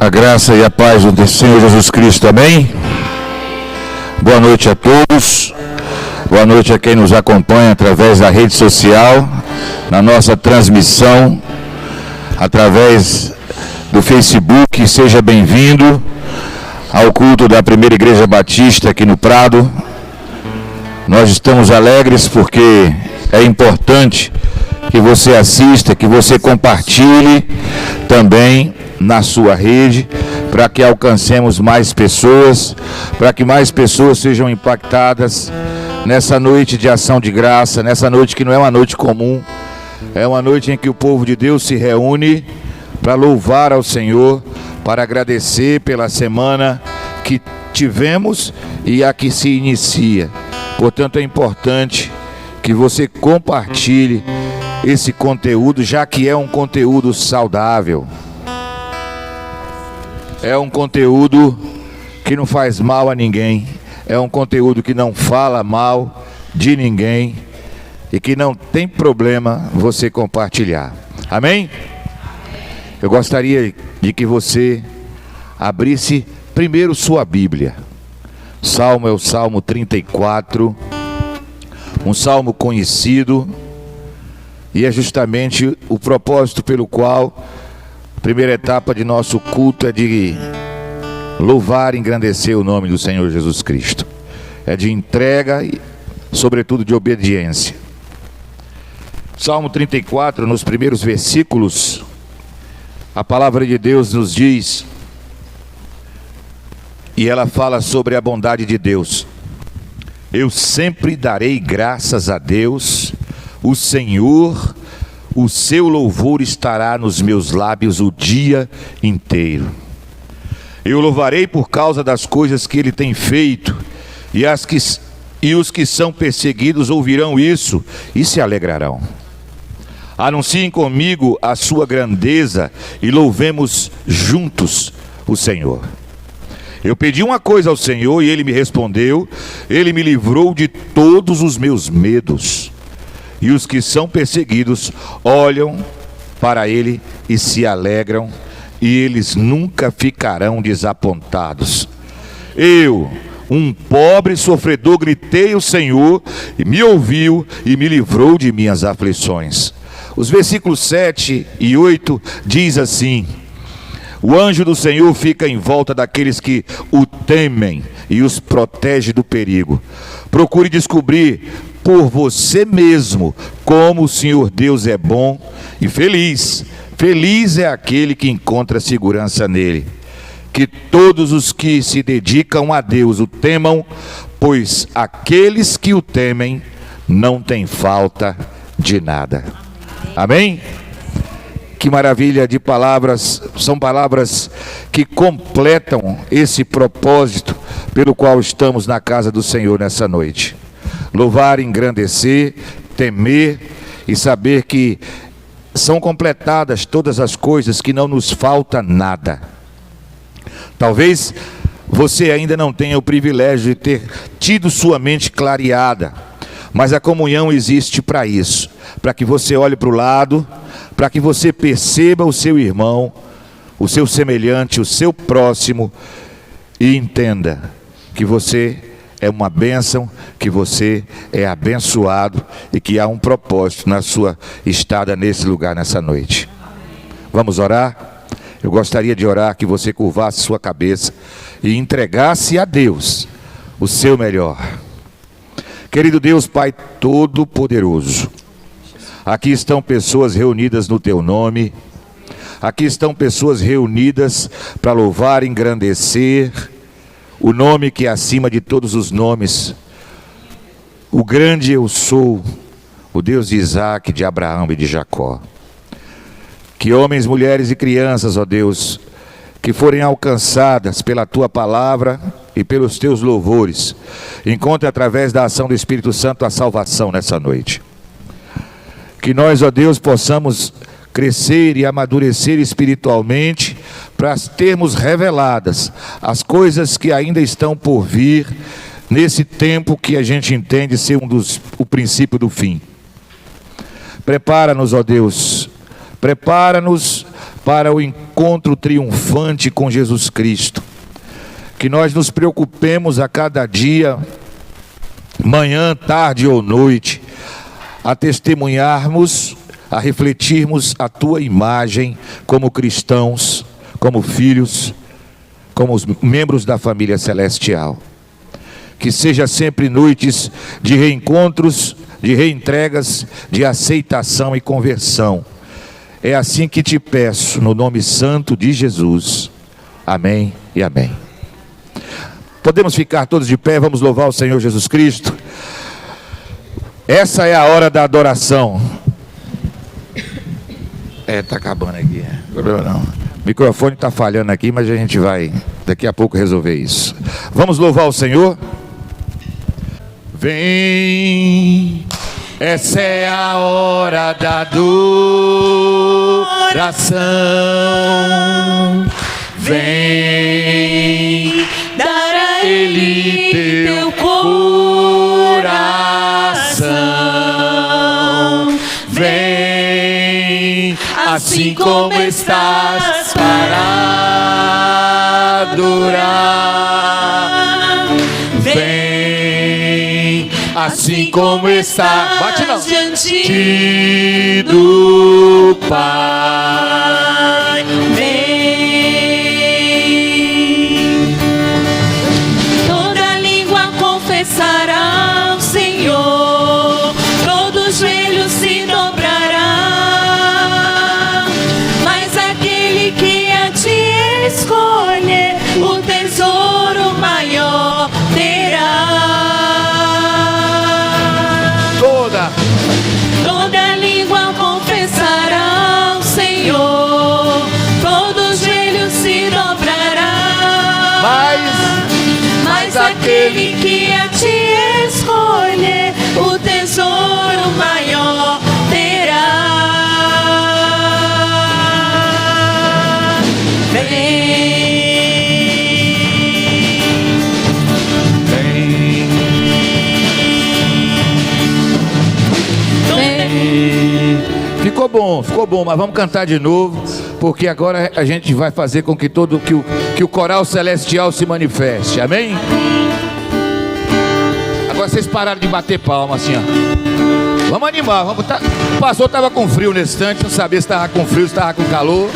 A graça e a paz do Senhor Jesus Cristo, amém? Boa noite a todos, boa noite a quem nos acompanha através da rede social, na nossa transmissão, através do Facebook. Seja bem-vindo ao culto da Primeira Igreja Batista aqui no Prado. Nós estamos alegres porque é importante que você assista, que você compartilhe também na sua rede, para que alcancemos mais pessoas, para que mais pessoas sejam impactadas nessa noite de ação de graça, nessa noite que não é uma noite comum, é uma noite em que o povo de Deus se reúne para louvar ao Senhor, para agradecer pela semana que tivemos e a que se inicia. Portanto, é importante que você compartilhe esse conteúdo, já que é um conteúdo saudável. É um conteúdo que não faz mal a ninguém. É um conteúdo que não fala mal de ninguém e que não tem problema você compartilhar. Amém? Eu gostaria de que você abrisse primeiro sua Bíblia. Salmo é o Salmo 34, um salmo conhecido, e é justamente o propósito pelo qual a primeira etapa de nosso culto é de louvar e engrandecer o nome do Senhor Jesus Cristo. É de entrega e, sobretudo, de obediência. Salmo 34, nos primeiros versículos, a palavra de Deus nos diz, e ela fala sobre a bondade de Deus. Eu sempre darei graças a Deus, o Senhor, o seu louvor estará nos meus lábios o dia inteiro. Eu louvarei por causa das coisas que ele tem feito, e os que são perseguidos ouvirão isso e se alegrarão. Anunciem comigo a sua grandeza e louvemos juntos o Senhor. Eu pedi uma coisa ao Senhor e ele me respondeu, ele me livrou de todos os meus medos. E os que são perseguidos olham para ele e se alegram, e eles nunca ficarão desapontados. Eu, um pobre sofredor, gritei ao Senhor, e me ouviu e me livrou de minhas aflições. Os versículos 7 e 8 diz assim: o anjo do Senhor fica em volta daqueles que o temem e os protege do perigo. Procure descobrir por você mesmo como o Senhor Deus é bom e feliz. Feliz é aquele que encontra segurança nele. Que todos os que se dedicam a Deus o temam, pois aqueles que o temem não têm falta de nada. Amém? Que maravilha de palavras, são palavras que completam esse propósito pelo qual estamos na casa do Senhor nessa noite. Louvar, engrandecer, temer e saber que são completadas todas as coisas, que não nos falta nada. Talvez você ainda não tenha o privilégio de ter tido sua mente clareada, mas a comunhão existe para isso, para que você olhe para o lado, para que você perceba o seu irmão, o seu semelhante, o seu próximo, e entenda que você é uma bênção, que você é abençoado e que há um propósito na sua estada nesse lugar nessa noite. Vamos orar? Eu gostaria de orar que você curvasse sua cabeça e entregasse a Deus o seu melhor. Querido Deus, Pai Todo-Poderoso, aqui estão pessoas reunidas no Teu nome, aqui estão pessoas reunidas para louvar e engrandecer o nome que é acima de todos os nomes, o grande eu sou, o Deus de Isaac, de Abraão e de Jacó. Que homens, mulheres e crianças, ó Deus, que forem alcançadas pela Tua palavra e pelos Teus louvores, encontrem através da ação do Espírito Santo a salvação nessa noite. Que nós, ó Deus, possamos crescer e amadurecer espiritualmente, para termos reveladas as coisas que ainda estão por vir, nesse tempo que a gente entende ser o princípio do fim. Prepara-nos, ó Deus, prepara-nos para o encontro encontro triunfante com Jesus Cristo. Que nós nos preocupemos a cada dia, manhã, tarde ou noite, a testemunharmos, a refletirmos a tua imagem como cristãos, como filhos, como os membros da família celestial. Que seja sempre noites de reencontros, de reentregas, de aceitação e conversão. É assim que te peço, no nome santo de Jesus. Amém e amém. Podemos ficar todos de pé, vamos louvar o Senhor Jesus Cristo. Essa é a hora da adoração. Tá acabando aqui. Não. O microfone está falhando aqui, mas a gente vai daqui a pouco resolver isso. Vamos louvar o Senhor? Vem, essa é a hora da adoração. Vem, dar a Ele teu coração. Vem, assim como estás, para adorar. Vem, assim como estás, diante do Pai. Vem, toda língua confessará o Senhor, todo joelho se dobrará, mas aquele que a ti escolher, o tesouro maior terá. Toda língua confessará o Senhor, todo joelho se dobrará, mas aquele que a ti escolher, o tesouro maior terá. Ficou bom, mas vamos cantar de novo, porque agora a gente vai fazer com que que o coral celestial se manifeste, amém? Agora vocês pararam de bater palma assim, ó. Vamos animar, o pastor estava com frio nesse instante, não sabia se estava com frio, se estava com calor.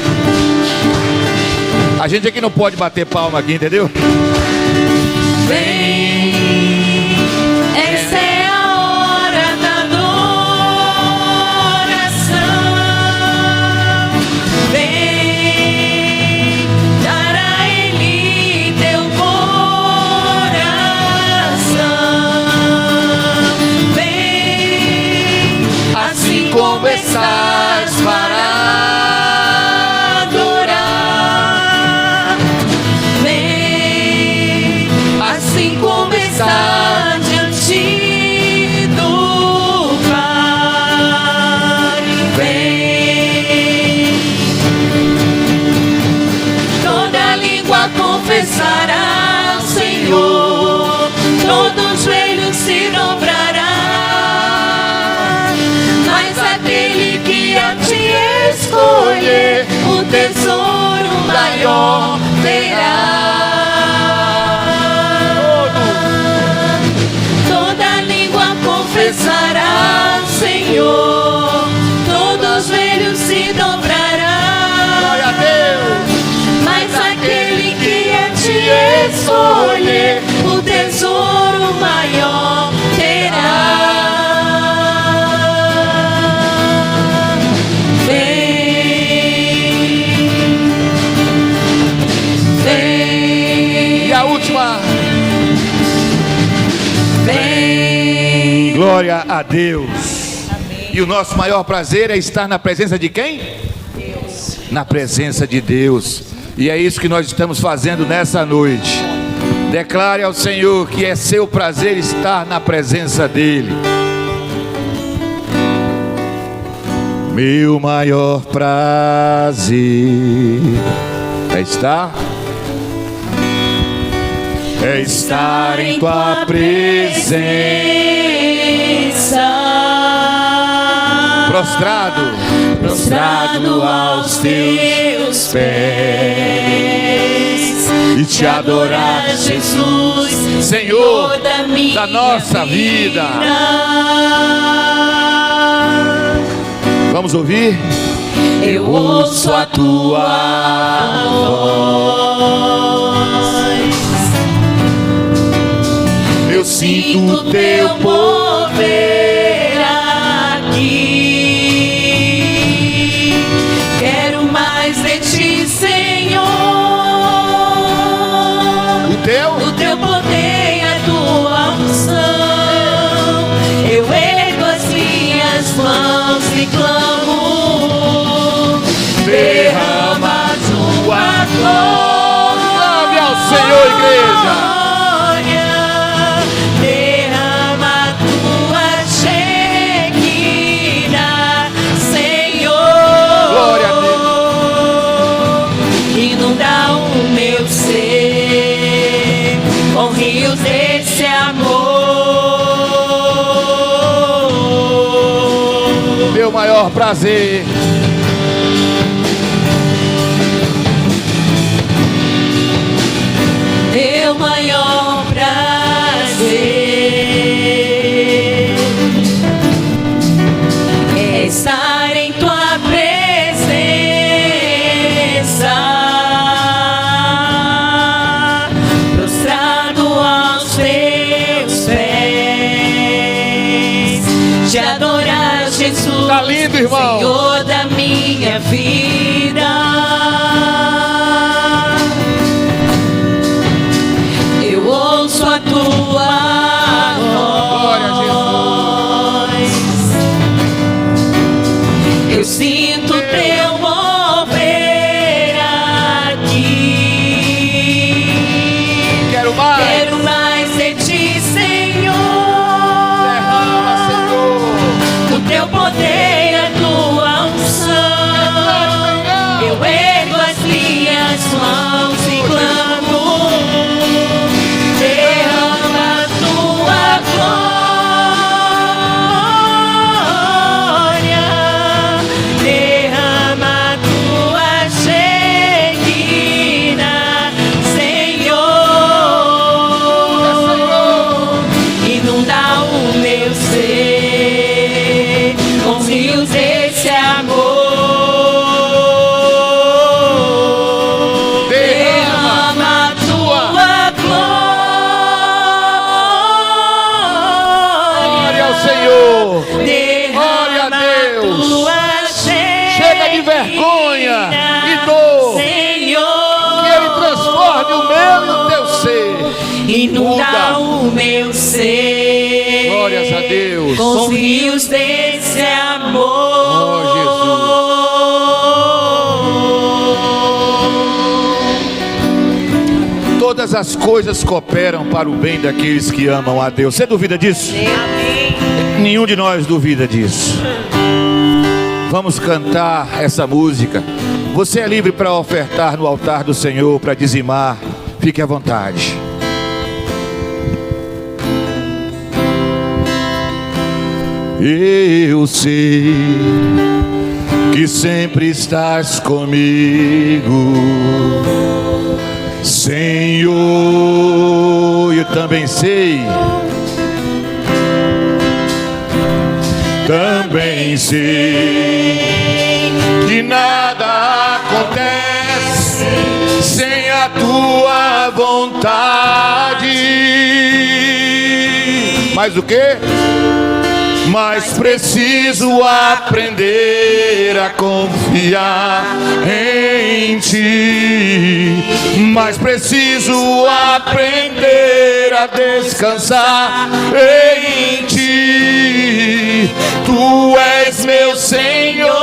A gente aqui não pode bater palma aqui, entendeu? Vem, essa é a hora da adoração. Vem, dar a Ele teu coração. Vem, assim como estás, para adorar. Vem, assim como está diante do Pai. Vem, toda língua confessará o Senhor, todo joelho se dobrará, mas aquele que a ti escolher, o tesouro maior terá. Toda língua confessará o Senhor, todo joelho se dobrará. Glória a Deus. Mas aquele que a ti escolher, o tesouro maior terá. Vem, E a última. vem. Glória a Deus. E o nosso maior prazer é estar na presença de quem? Deus. Na presença de Deus. E é isso que nós estamos fazendo nessa noite. Declare ao Senhor que é seu prazer estar na presença dEle. Meu maior prazer é estar em tua presença, prostrado aos teus teus pés e te adorar, Jesus, Senhor da minha da nossa vida. Vamos ouvir? Eu ouço a tua voz, Eu sinto o teu mover aqui. Quero mais de ti, Senhor. O teu O teu poder e a tua unção. Eu ergo as minhas mãos e clamo. Derrama a tua glória. Glória ao Senhor, igreja. Derrama a tua Shekinah, Senhor. Glória a Inunda o meu ser com rios desse amor. Meu maior prazer. Meu maior prazer é estar em tua presença, prostrado aos teus pés, te adorar, Jesus, Tá lindo, irmão. Senhor da minha vida. Eu ouço a tua voz, eu sinto teu mover aqui. Quero mais. Quero mais de ti, Senhor. Derrama, Senhor. O teu poder e a tua unção. Eu ergo as minhas mãos e clamo. Derrama a tua glória. Derrama a tua Shekinah, Senhor. Inunda o meu ser com rios desse amor. Derrama a tua Glória ao glória. Senhor. Derrama Glória a Deus. tua Chega de vergonha e dor. Senhor. Que Ele transforme o meu e o teu ser. Inunda Muda. o meu ser. Glórias a Deus. Com rios desse amor. Oh, Todas as coisas cooperam para o bem daqueles que amam a Deus. Você duvida disso? Amém. Nenhum de nós duvida disso. Vamos cantar essa música. Você é livre para ofertar no altar do Senhor, para dizimar. Fique à vontade. Eu sei que sempre estás comigo, Senhor. Eu também sei que nada acontece sem a tua vontade. Mas o quê? Mas preciso aprender a confiar em ti. Mas preciso aprender a descansar em ti. Tu és meu Senhor.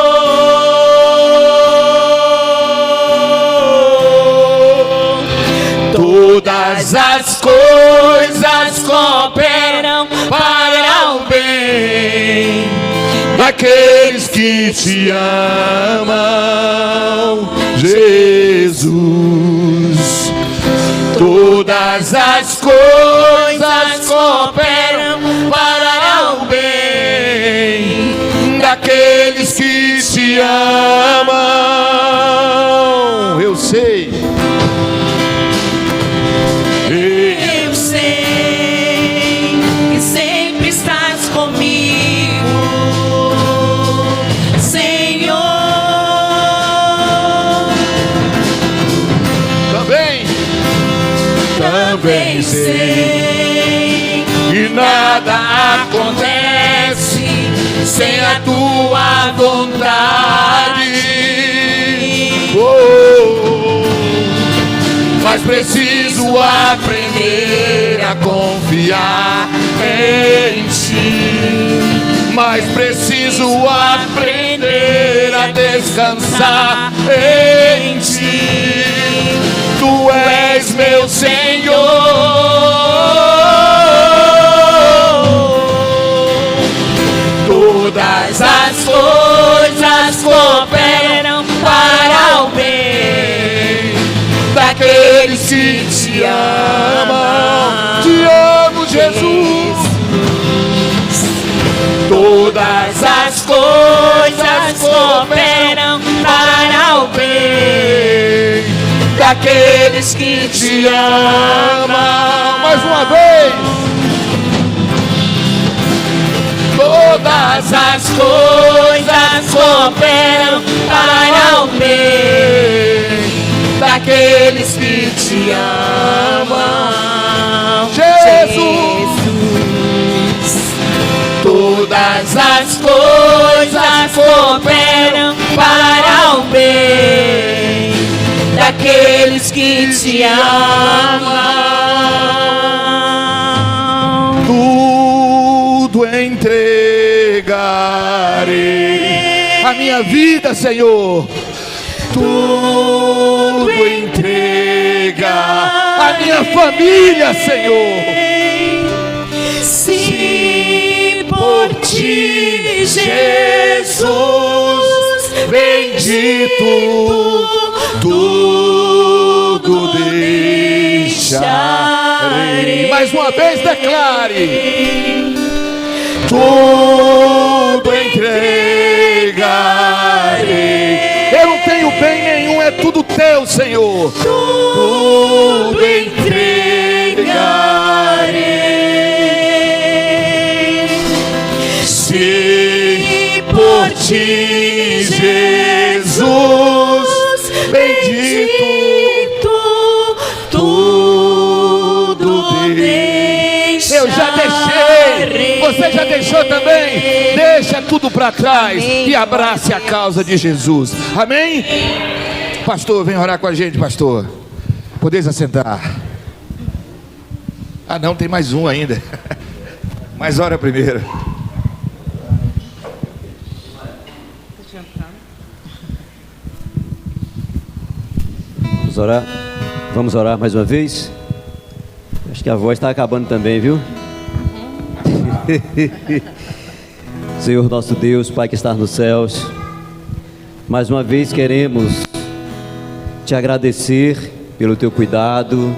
Todas as coisas cooperam para o bem daqueles que te amam, Jesus. Todas as coisas cooperam para o bem daqueles que te amam. vencer. E nada acontece sem a tua vontade. Mas preciso aprender a confiar em ti. Mas preciso aprender a descansar em ti. Tu és meu Senhor. Todas as coisas cooperam para o bem daqueles que te amam. Te amo, Jesus. Todas as coisas cooperam para o bem daqueles que te amam. Mais uma vez. Todas as coisas cooperam para o bem daqueles que te amam. Jesus. Todas as coisas cooperam para o bem daqueles que te amam. Tudo entregarei, a minha vida, Senhor. Tudo entrega, a minha família, Senhor. Se por ti, Jesus, bendito, tudo deixarei. Mais uma vez declare. Tudo entregarei. Eu não tenho bem nenhum, é tudo teu, Senhor. Tudo entregarei. Se por ti, Jesus, bendito, tudo deixarei. Eu já deixei. Você já deixou também? Deixa tudo para trás e abrace a causa de Jesus. Amém? Pastor, vem orar com a gente, pastor. Podeis assentar. Ah não, tem mais um ainda. Mas ora primeiro. Vamos orar mais uma vez. Acho que a voz está acabando também, viu? Senhor nosso Deus, Pai que está nos céus, mais uma vez queremos te agradecer pelo teu cuidado,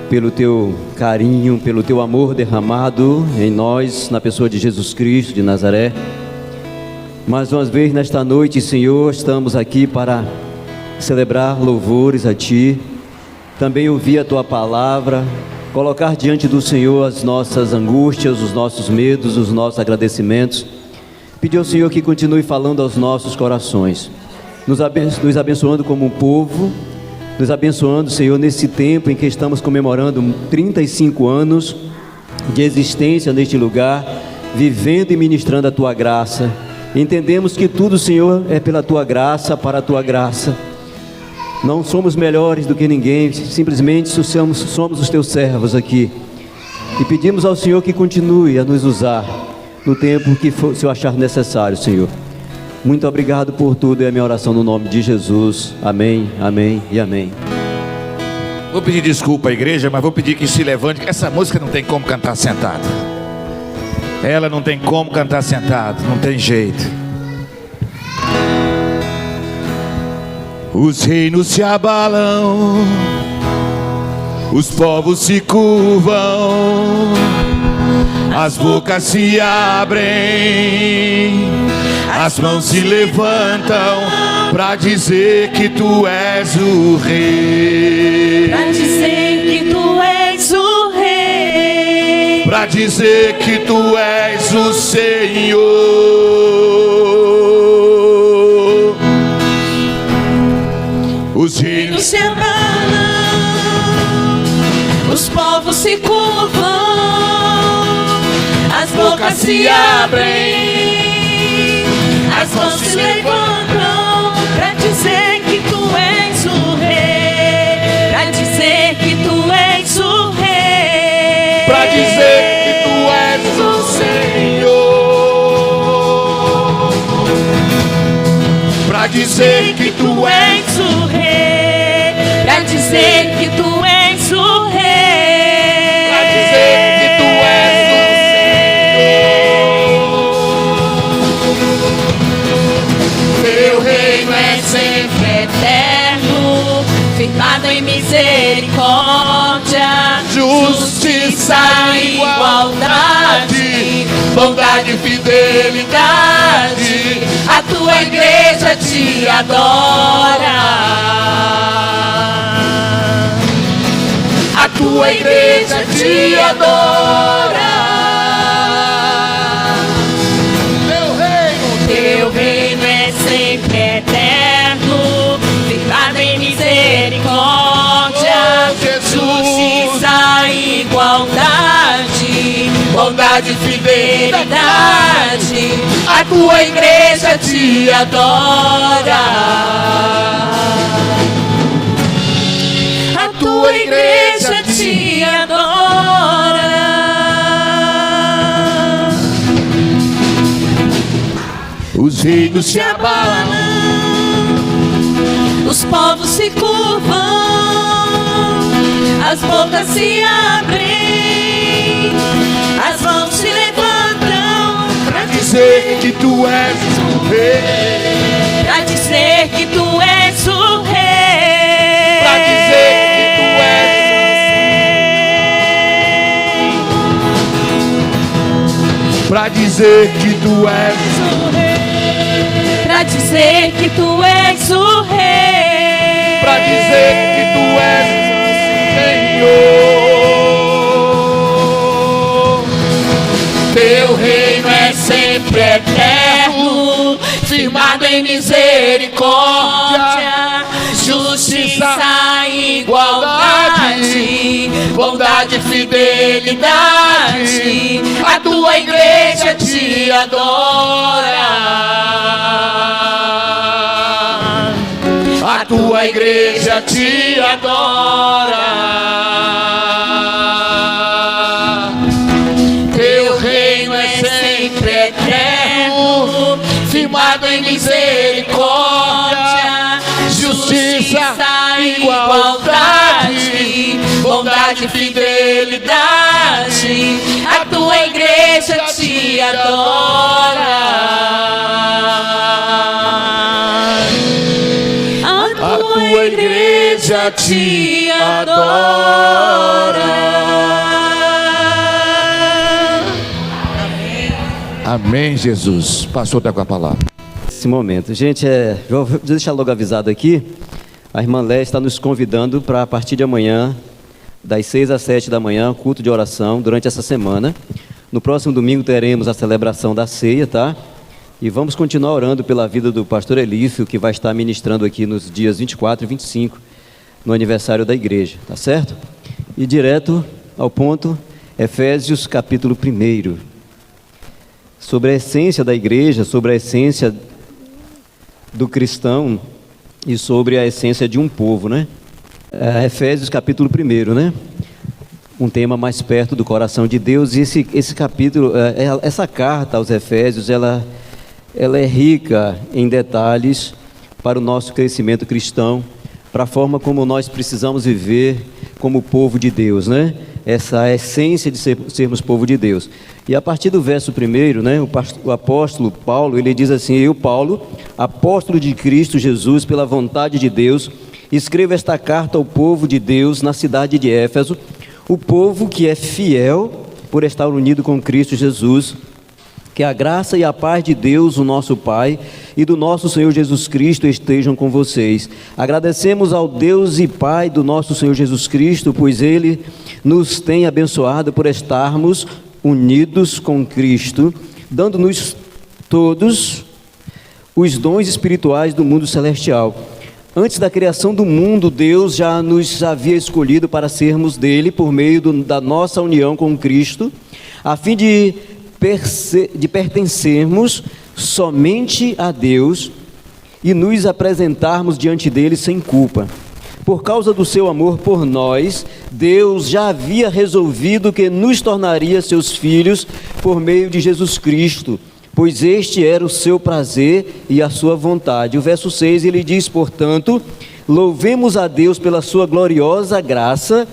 pelo teu carinho, pelo teu amor derramado em nós, na pessoa de Jesus Cristo de Nazaré. Mais uma vez nesta noite, Senhor, estamos aqui para celebrar louvores a Ti, também ouvir a Tua palavra, colocar diante do Senhor as nossas angústias, os nossos medos, os nossos agradecimentos. Pedir ao Senhor que continue falando aos nossos corações, nos abençoando como um povo, nos abençoando, Senhor, nesse tempo em que estamos comemorando 35 anos de existência neste lugar, vivendo e ministrando a Tua graça. Entendemos que tudo, Senhor, é pela Tua graça, para a Tua graça. Não somos melhores do que ninguém, simplesmente somos os Teus servos aqui. E pedimos ao Senhor que continue a nos usar no tempo que for, se eu achar necessário, Senhor. Muito obrigado por tudo, é a minha oração no nome de Jesus. Amém, amém e amém. Vou pedir desculpa à igreja, mas vou pedir que se levante. Essa música não tem como cantar sentado. Ela não tem como cantar sentado, não tem jeito. Os reinos se abalam, os povos se curvam, as bocas se abrem, as mãos se levantam para dizer que Tu és o Rei. Pra dizer que Tu és o Rei. Pra dizer que Tu és o Senhor. Os reinos se abalam, os povos se curvam, as bocas se abrem, as mãos se levantam pra dizer que tu és o rei, pra dizer que tu és o rei, pra dizer que tu és o Senhor, pra dizer que tu és o rei, pra dizer que tu és o rei, pra dizer que tu és o Senhor. Teu reino é sempre eterno, firmado em misericórdia, justiça e igualdade, bondade e fidelidade. A tua igreja te adora, a tua igreja te adora. Teu reino é sempre eterno, firmado em misericórdia, justiça e igualdade, bondade e fidelidade. A tua igreja te adora, a tua igreja te adora. Os reinos se abalam, os povos se curvam, as bocas se abrem, as mãos se levantam pra dizer que tu és o rei, pra dizer que tu és o rei, pra dizer que tu és o Senhor, pra dizer que tu és o rei, pra dizer que tu és o rei, pra dizer que tu és o Senhor. Teu reino é sempre eterno, firmado em misericórdia, justiça e igualdade, bondade e fidelidade. A tua igreja te adora, a tua igreja te adora. Teu reino é sempre eterno, firmado em misericórdia, justiça e igualdade, bondade e fidelidade. A tua igreja te adora, a tua igreja te adora. Amém, Jesus. Pastor, está com a palavra. Esse momento, gente, vou deixar logo avisado aqui. A irmã Lé está nos convidando para a partir de amanhã, das 6 às 7 da manhã, culto de oração durante essa semana. No próximo domingo teremos a celebração da ceia, tá? E vamos continuar orando pela vida do pastor Elífio, que vai estar ministrando aqui nos dias 24 e 25, no aniversário da igreja, tá certo? E direto ao ponto, Efésios capítulo 1. Sobre a essência da igreja, sobre a essência do cristão e sobre a essência de um povo, né? Efésios capítulo 1, né? Um tema mais perto do coração de Deus. E esse capítulo, essa carta aos Efésios, ela é rica em detalhes para o nosso crescimento cristão, para a forma como nós precisamos viver como povo de Deus, né? Essa essência de sermos povo de Deus. E a partir do verso 1, né, o apóstolo Paulo, ele diz assim: eu, Paulo, apóstolo de Cristo Jesus, pela vontade de Deus, escrevo esta carta ao povo de Deus na cidade de Éfeso, o povo que é fiel por estar unido com Cristo Jesus. Que a graça e a paz de Deus, o nosso Pai, e do nosso Senhor Jesus Cristo estejam com vocês. Agradecemos ao Deus e Pai do nosso Senhor Jesus Cristo, pois Ele nos tem abençoado por estarmos unidos com Cristo, dando-nos todos os dons espirituais do mundo celestial. Antes da criação do mundo, Deus já nos havia escolhido para sermos dele por meio da nossa união com Cristo, a fim de pertencermos somente a Deus e nos apresentarmos diante dele sem culpa. Por causa do seu amor por nós, Deus já havia resolvido que nos tornaria seus filhos por meio de Jesus Cristo, pois este era o seu prazer e a sua vontade. O verso 6, ele diz, portanto, louvemos a Deus pela sua gloriosa graça,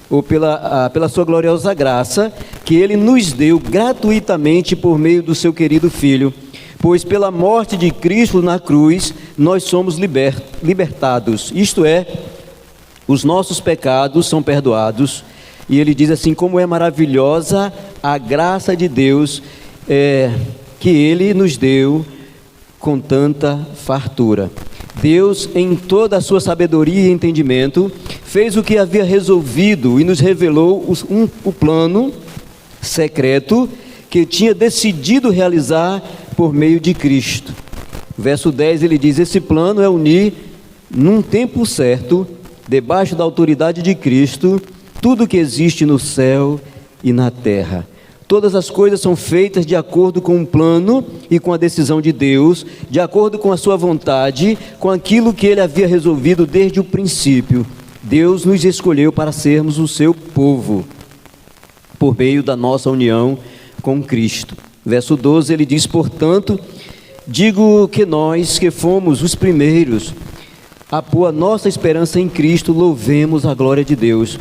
ou pela sua gloriosa graça, que ele nos deu gratuitamente por meio do seu querido Filho, pois pela morte de Cristo na cruz, nós somos libertados, isto é, os nossos pecados são perdoados. E ele diz assim, como é maravilhosa a graça de Deus, que ele nos deu com tanta fartura. Deus, em toda a sua sabedoria e entendimento, fez o que havia resolvido e nos revelou o plano secreto que tinha decidido realizar por meio de Cristo. Verso 10, ele diz, esse plano é unir num tempo certo, debaixo da autoridade de Cristo, tudo que existe no céu e na terra. Todas as coisas são feitas de acordo com o plano e com a decisão de Deus, de acordo com a sua vontade, com aquilo que ele havia resolvido desde o princípio. Deus nos escolheu para sermos o seu povo, por meio da nossa união com Cristo. Verso 12, ele diz, portanto, digo que nós que fomos os primeiros a pôr a nossa esperança em Cristo, louvemos a glória de Deus.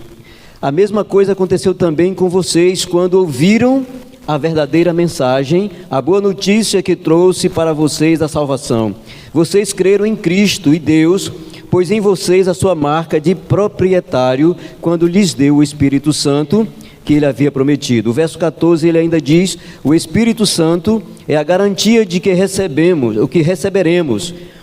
A mesma coisa aconteceu também com vocês quando ouviram a verdadeira mensagem, a boa notícia que trouxe para vocês a salvação. Vocês creram em Cristo e Deus pôs em vocês a sua marca de proprietário quando lhes deu o Espírito Santo que ele havia prometido. O verso 14 ele ainda diz, o Espírito Santo é a garantia de que receberemos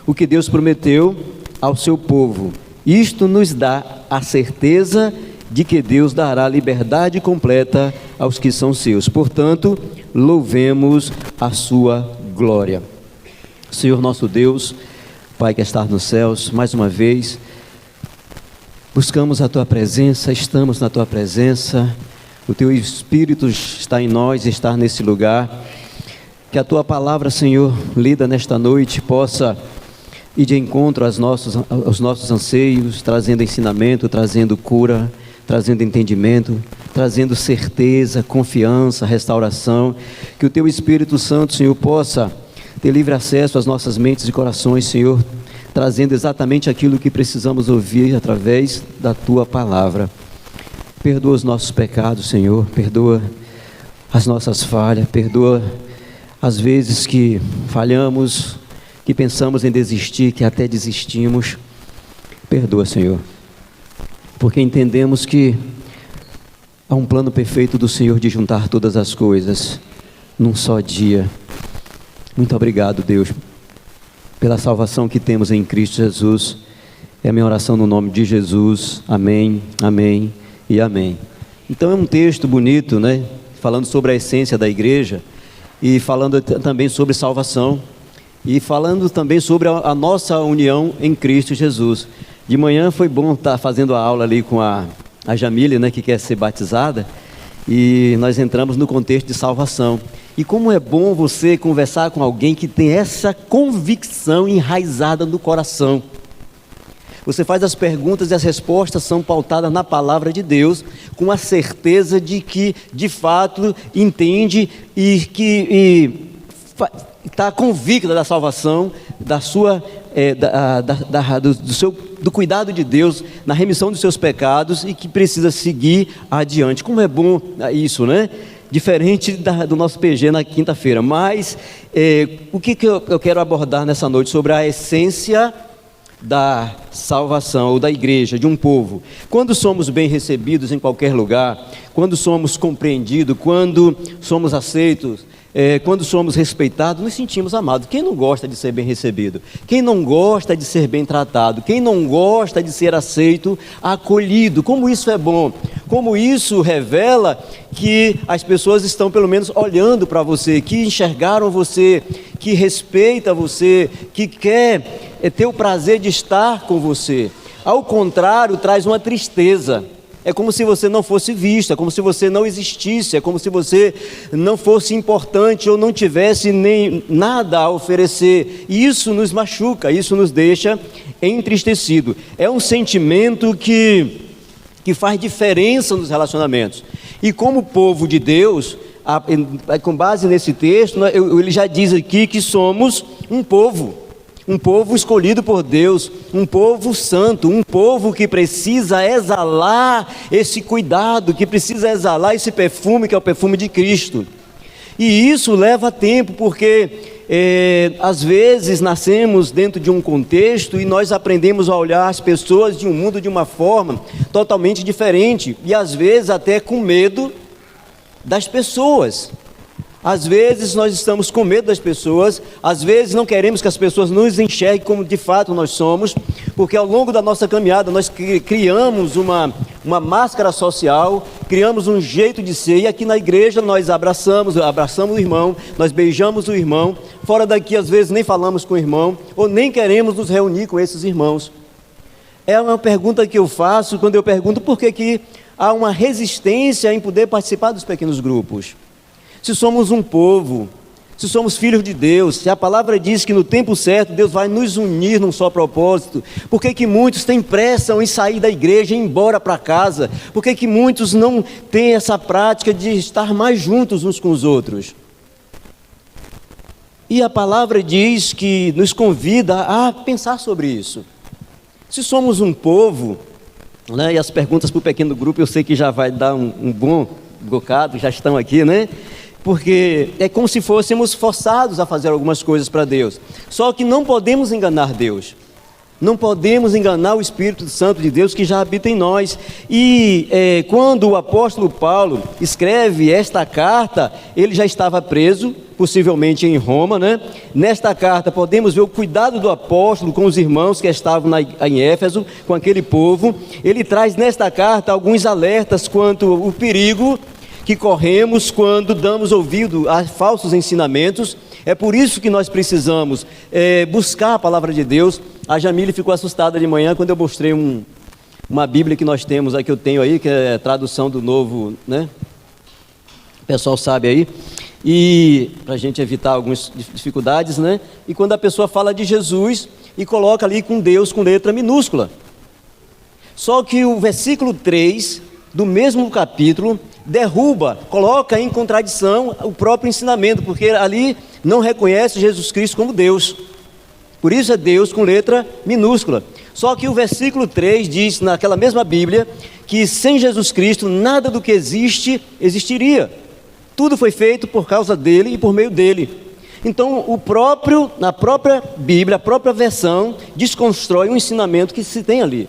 o que Deus prometeu ao seu povo. Isto nos dá a certeza de que Deus dará liberdade completa aos que são seus. Portanto, louvemos a sua glória. Senhor nosso Deus, Pai que está nos céus, mais uma vez, buscamos a Tua presença, estamos na Tua presença, o Teu Espírito está em nós, está nesse lugar. Que a Tua palavra, Senhor, lida nesta noite, possa ir de encontro aos nossos anseios, trazendo ensinamento, trazendo cura, trazendo entendimento, trazendo certeza, confiança, restauração. Que o Teu Espírito Santo, Senhor, possa ter livre acesso às nossas mentes e corações, Senhor, trazendo exatamente aquilo que precisamos ouvir através da Tua palavra. Perdoa os nossos pecados, Senhor, perdoa as nossas falhas, perdoa as vezes que falhamos, que pensamos em desistir, que até desistimos. Perdoa, Senhor, porque entendemos que há um plano perfeito do Senhor de juntar todas as coisas num só dia. Muito obrigado, Deus, pela salvação que temos em Cristo Jesus. É a minha oração no nome de Jesus. Amém, amém e amém. Então é um texto bonito, né? Falando sobre a essência da igreja e falando também sobre salvação e falando também sobre a nossa união em Cristo Jesus. De manhã foi bom estar fazendo a aula ali com a Jamile, né, que quer ser batizada, e nós entramos no contexto de salvação. E como é bom você conversar com alguém que tem essa convicção enraizada no coração. Você faz as perguntas e as respostas são pautadas na palavra de Deus, com a certeza de que, de fato, entende e está convicta da salvação, da sua, do cuidado de Deus na remissão dos seus pecados e que precisa seguir adiante. Como é bom isso, né? Diferente do nosso PG na quinta-feira. Mas o que eu quero abordar nessa noite sobre a essência da salvação ou da igreja, de um povo? Quando somos bem recebidos em qualquer lugar, quando somos compreendidos, quando somos aceitos, quando somos respeitados, nos sentimos amados. Quem não gosta de ser bem recebido? Quem não gosta de ser bem tratado? Quem não gosta de ser aceito, acolhido? Como isso é bom? Como isso revela que as pessoas estão pelo menos olhando para você, que enxergaram você, que respeita você, que quer é ter o prazer de estar com você. Ao contrário, traz uma tristeza. É como se você não fosse visto, é como se você não existisse, é como se você não fosse importante ou não tivesse nem nada a oferecer. E isso nos machuca, isso nos deixa entristecido. É um sentimento que faz diferença nos relacionamentos. E como povo de Deus, com base nesse texto, ele já diz aqui que somos um povo escolhido por Deus, um povo santo, um povo que precisa exalar esse cuidado, que precisa exalar esse perfume que é o perfume de Cristo. E isso leva tempo, porque às vezes nascemos dentro de um contexto e nós aprendemos a olhar as pessoas de um mundo de uma forma totalmente diferente, e às vezes até com medo das pessoas. Às vezes nós estamos com medo das pessoas, às vezes não queremos que as pessoas nos enxerguem como de fato nós somos, porque ao longo da nossa caminhada nós criamos uma máscara social, criamos um jeito de ser, e aqui na igreja nós abraçamos o irmão, nós beijamos o irmão, fora daqui às vezes nem falamos com o irmão, ou nem queremos nos reunir com esses irmãos. É uma pergunta que eu faço quando eu pergunto por que há uma resistência em poder participar dos pequenos grupos. Se somos um povo, se somos filhos de Deus, se a palavra diz que no tempo certo Deus vai nos unir num só propósito, por que muitos têm pressa em sair da igreja e ir embora para casa? Por que muitos não têm essa prática de estar mais juntos uns com os outros? E a palavra diz que nos convida a pensar sobre isso. Se somos um povo, né, e as perguntas para o pequeno grupo eu sei que já vai dar um bom bocado, já estão aqui, né? Porque é como se fôssemos forçados a fazer algumas coisas para Deus. Só que não podemos enganar Deus. Não podemos enganar o Espírito Santo de Deus que já habita em nós. E quando o apóstolo Paulo escreve esta carta, ele já estava preso, possivelmente em Roma, né? Nesta carta podemos ver o cuidado do apóstolo com os irmãos que estavam em Éfeso, com aquele povo. Ele traz nesta carta alguns alertas quanto ao perigo que corremos quando damos ouvido a falsos ensinamentos. É por isso que nós precisamos buscar a palavra de Deus. A Jamile ficou assustada de manhã quando eu mostrei uma Bíblia que nós temos, que eu tenho aí, que é a tradução do novo, né? O pessoal sabe aí. E para a gente evitar algumas dificuldades, né? E quando a pessoa fala de Jesus e coloca ali com Deus com letra minúscula. Só que o versículo 3 do mesmo capítulo coloca em contradição o próprio ensinamento, porque ali não reconhece Jesus Cristo como Deus. Por isso é Deus com letra minúscula. Só que o versículo 3 diz, naquela mesma Bíblia, que sem Jesus Cristo nada do que existe existiria. Tudo foi feito por causa dele e por meio dele. Então, na própria Bíblia, a própria versão, desconstrói o ensinamento que se tem ali.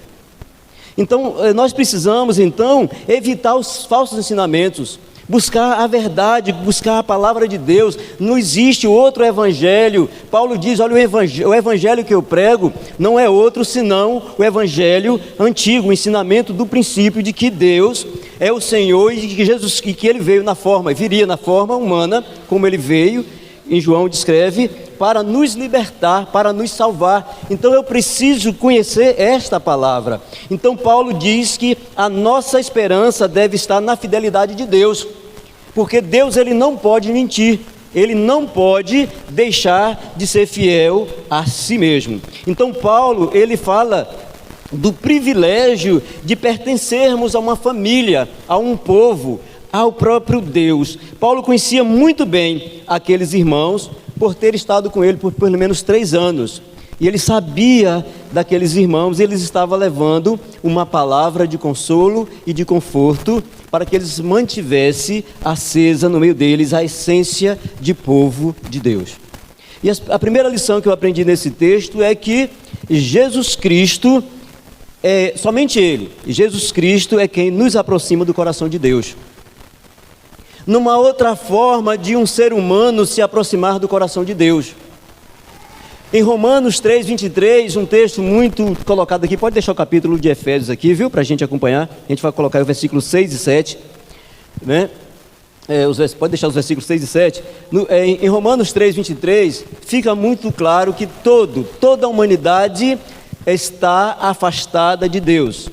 Então, nós precisamos, evitar os falsos ensinamentos, buscar a verdade, buscar a palavra de Deus. Não existe outro evangelho. Paulo diz, olha, o evangelho que eu prego não é outro senão o evangelho antigo, o ensinamento do princípio de que Deus é o Senhor e que Jesus, e que ele viria na forma humana, como ele veio, em João descreve, para nos libertar, para nos salvar. Então eu preciso conhecer esta palavra. Então Paulo diz que a nossa esperança deve estar na fidelidade de Deus, porque Deus ele não pode mentir, ele não pode deixar de ser fiel a si mesmo. Então Paulo ele fala do privilégio de pertencermos a uma família, a um povo, ao próprio Deus. Paulo conhecia muito bem aqueles irmãos por ter estado com ele por pelo menos 3 anos. E ele sabia daqueles irmãos, eles estavam levando uma palavra de consolo e de conforto para que eles mantivessem acesa no meio deles a essência de povo de Deus. E a primeira lição que eu aprendi nesse texto é que Jesus Cristo, somente Ele, Jesus Cristo é quem nos aproxima do coração de Deus. Numa outra forma de um ser humano se aproximar do coração de Deus. Em Romanos 3, 23, um texto muito colocado aqui, pode deixar o capítulo de Efésios aqui, viu, para a gente acompanhar. A gente vai colocar o versículo 6 e 7, né? pode deixar os versículos 6 e 7, em Romanos 3, 23, fica muito claro que toda a humanidade está afastada de Deus,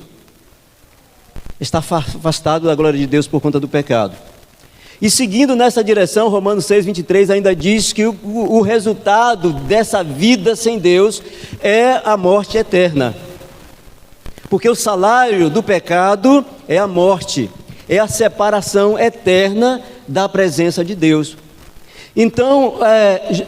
está afastado da glória de Deus por conta do pecado. E seguindo nessa direção, Romanos 6, 23 ainda diz que o resultado dessa vida sem Deus é a morte eterna, porque o salário do pecado é a morte, é a separação eterna da presença de Deus. Então,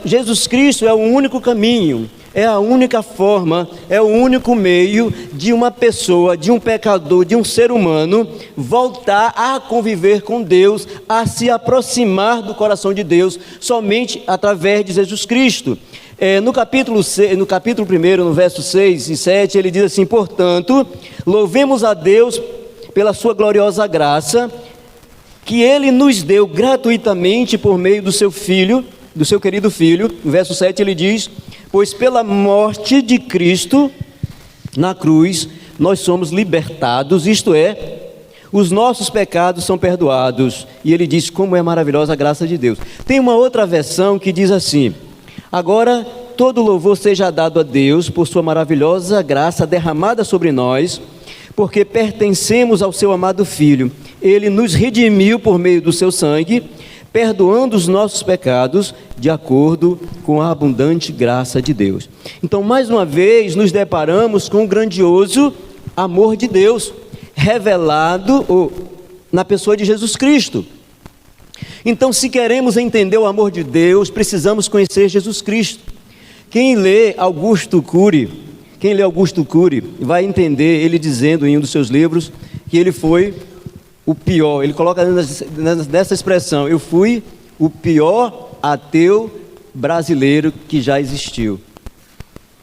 Jesus Cristo é o único caminho, é a única forma, é o único meio de uma pessoa, de um pecador, de um ser humano, voltar a conviver com Deus, a se aproximar do coração de Deus, somente através de Jesus Cristo. No capítulo 1, no verso 6 e 7, ele diz assim: portanto, louvemos a Deus pela sua gloriosa graça, que Ele nos deu gratuitamente por meio do seu Filho, do seu querido Filho. No verso 7 ele diz: pois pela morte de Cristo na cruz, nós somos libertados, isto é, os nossos pecados são perdoados. E ele diz como é maravilhosa a graça de Deus. Tem uma outra versão que diz assim: agora todo louvor seja dado a Deus por sua maravilhosa graça derramada sobre nós, porque pertencemos ao seu amado Filho. Ele nos redimiu por meio do seu sangue, perdoando os nossos pecados, de acordo com a abundante graça de Deus. Então, mais uma vez, nos deparamos com o grandioso amor de Deus, revelado na pessoa de Jesus Cristo. Então, se queremos entender o amor de Deus, precisamos conhecer Jesus Cristo. Quem lê Augusto Cury vai entender ele dizendo em um dos seus livros que ele foi o pior. Ele coloca nessa expressão: eu fui o pior ateu brasileiro que já existiu.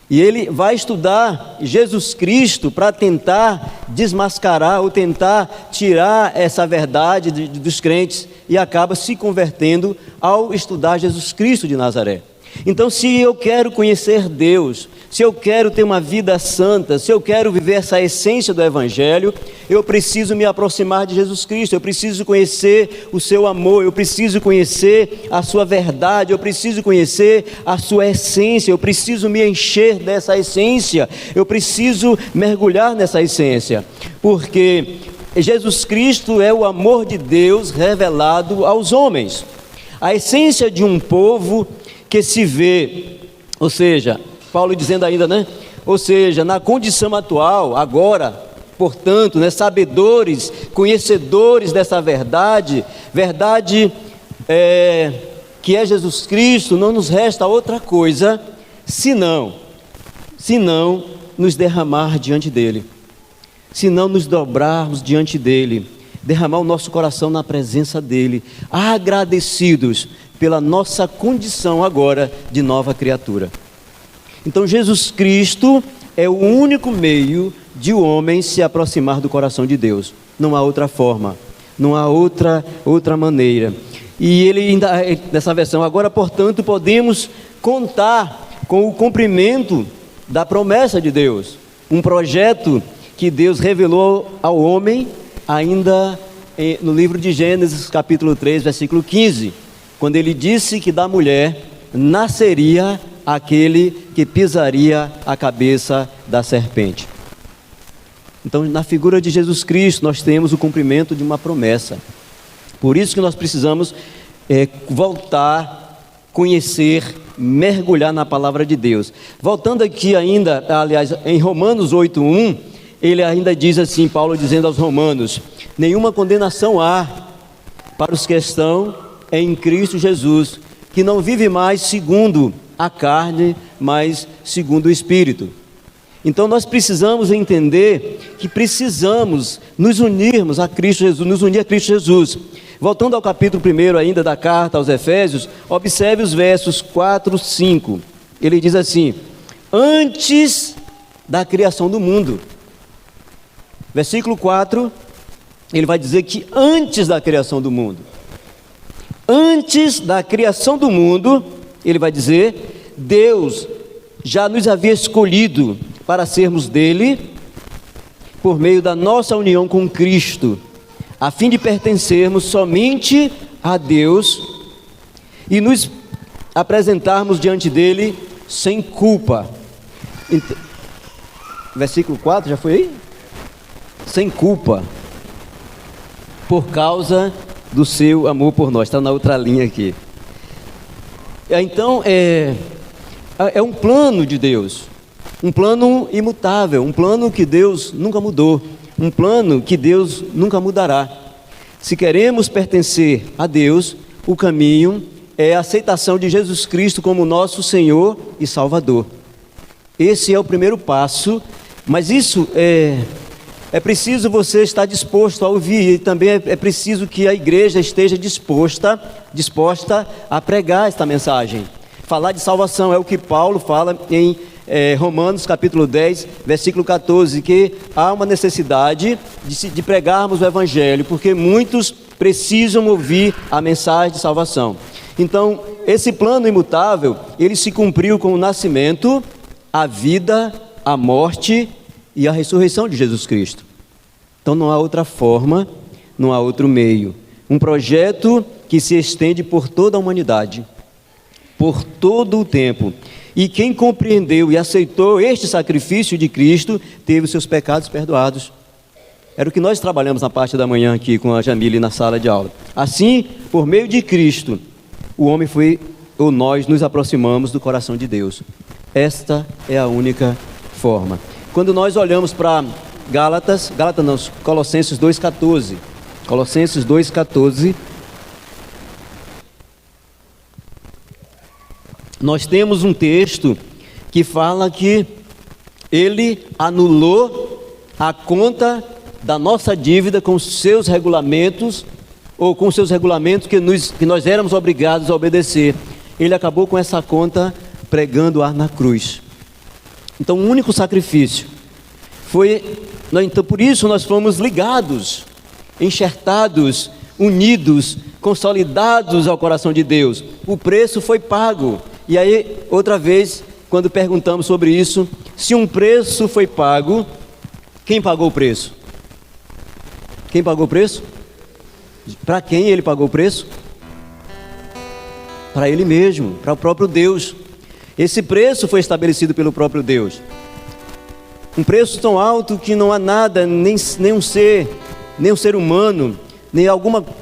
E ele vai estudar Jesus Cristo para tentar desmascarar ou tentar tirar essa verdade dos crentes, e acaba se convertendo ao estudar Jesus Cristo de Nazaré. Então, se eu quero conhecer Deus, se eu quero ter uma vida santa, se eu quero viver essa essência do Evangelho, eu preciso me aproximar de Jesus Cristo, eu preciso conhecer o seu amor, eu preciso conhecer a sua verdade, eu preciso conhecer a sua essência, eu preciso me encher dessa essência, eu preciso mergulhar nessa essência, porque Jesus Cristo é o amor de Deus revelado aos homens, a essência de um povo que se vê, ou seja, Paulo dizendo ainda, ou seja, na condição atual, agora, portanto, sabedores, conhecedores dessa verdade que é Jesus Cristo, não nos resta outra coisa, senão nos derramar diante dEle, senão nos dobrarmos diante dEle, derramar o nosso coração na presença dEle, agradecidos pela nossa condição agora de nova criatura. Então Jesus Cristo é o único meio de o homem se aproximar do coração de Deus. Não há outra forma, não há outra maneira. E ele ainda, nessa versão, agora portanto podemos contar com o cumprimento da promessa de Deus. Um projeto que Deus revelou ao homem ainda no livro de Gênesis capítulo 3, versículo 15. Quando ele disse que da mulher nasceria aquele que pisaria a cabeça da serpente. Então, na figura de Jesus Cristo, nós temos o cumprimento de uma promessa. Por isso que nós precisamos voltar, conhecer, mergulhar na palavra de Deus. Voltando aqui ainda, aliás, em Romanos 8:1, ele ainda diz assim, Paulo dizendo aos romanos: nenhuma condenação há para os que estão em Cristo Jesus, que não vive mais segundo a carne, mas segundo o Espírito. Então nós precisamos entender que precisamos nos unirmos a Cristo Jesus, nos unir a Cristo Jesus. Voltando ao capítulo 1 ainda da carta aos Efésios, observe os versos 4, 5. Ele diz assim: antes da criação do mundo. Versículo 4, ele vai dizer que antes da criação do mundo. Antes da criação do mundo, ele vai dizer, Deus já nos havia escolhido para sermos dele, por meio da nossa união com Cristo, a fim de pertencermos somente a Deus e nos apresentarmos diante dele sem culpa. Versículo 4, já foi aí? Sem culpa, por causa do seu amor por nós. Está na outra linha aqui. Então, é um plano de Deus, um plano imutável, um plano que Deus nunca mudou, um plano que Deus nunca mudará. Se queremos pertencer a Deus, o caminho é a aceitação de Jesus Cristo como nosso Senhor e Salvador. Esse é o primeiro passo, mas isso é preciso você estar disposto a ouvir, e também é preciso que a igreja esteja disposta a pregar esta mensagem. Falar de salvação é o que Paulo fala em Romanos capítulo 10, versículo 14, que há uma necessidade de pregarmos o Evangelho, porque muitos precisam ouvir a mensagem de salvação. Então, esse plano imutável, ele se cumpriu com o nascimento, a vida, a morte e a ressurreição de Jesus Cristo. Então não há outra forma, não há outro meio. Um projeto que se estende por toda a humanidade, por todo o tempo. E quem compreendeu e aceitou este sacrifício de Cristo, teve os seus pecados perdoados. Era o que nós trabalhamos na parte da manhã aqui com a Jamile na sala de aula. Assim, por meio de Cristo, o homem nós nos aproximamos do coração de Deus. Esta é a única forma. Quando nós olhamos para Colossenses 2,14. Colossenses 2,14. Nós temos um texto que fala que ele anulou a conta da nossa dívida com os seus regulamentos, ou com os seus regulamentos que nós éramos obrigados a obedecer. Ele acabou com essa conta pregando-a na cruz. Então o único sacrifício foi, então por isso nós fomos ligados, enxertados, unidos, consolidados ao coração de Deus. O preço foi pago. E aí, outra vez, quando perguntamos sobre isso, se um preço foi pago, quem pagou o preço? Quem pagou o preço? Para quem ele pagou o preço? Para ele mesmo, para o próprio Deus. Esse preço foi estabelecido pelo próprio Deus. Um preço tão alto que não há nada, nem um ser humano,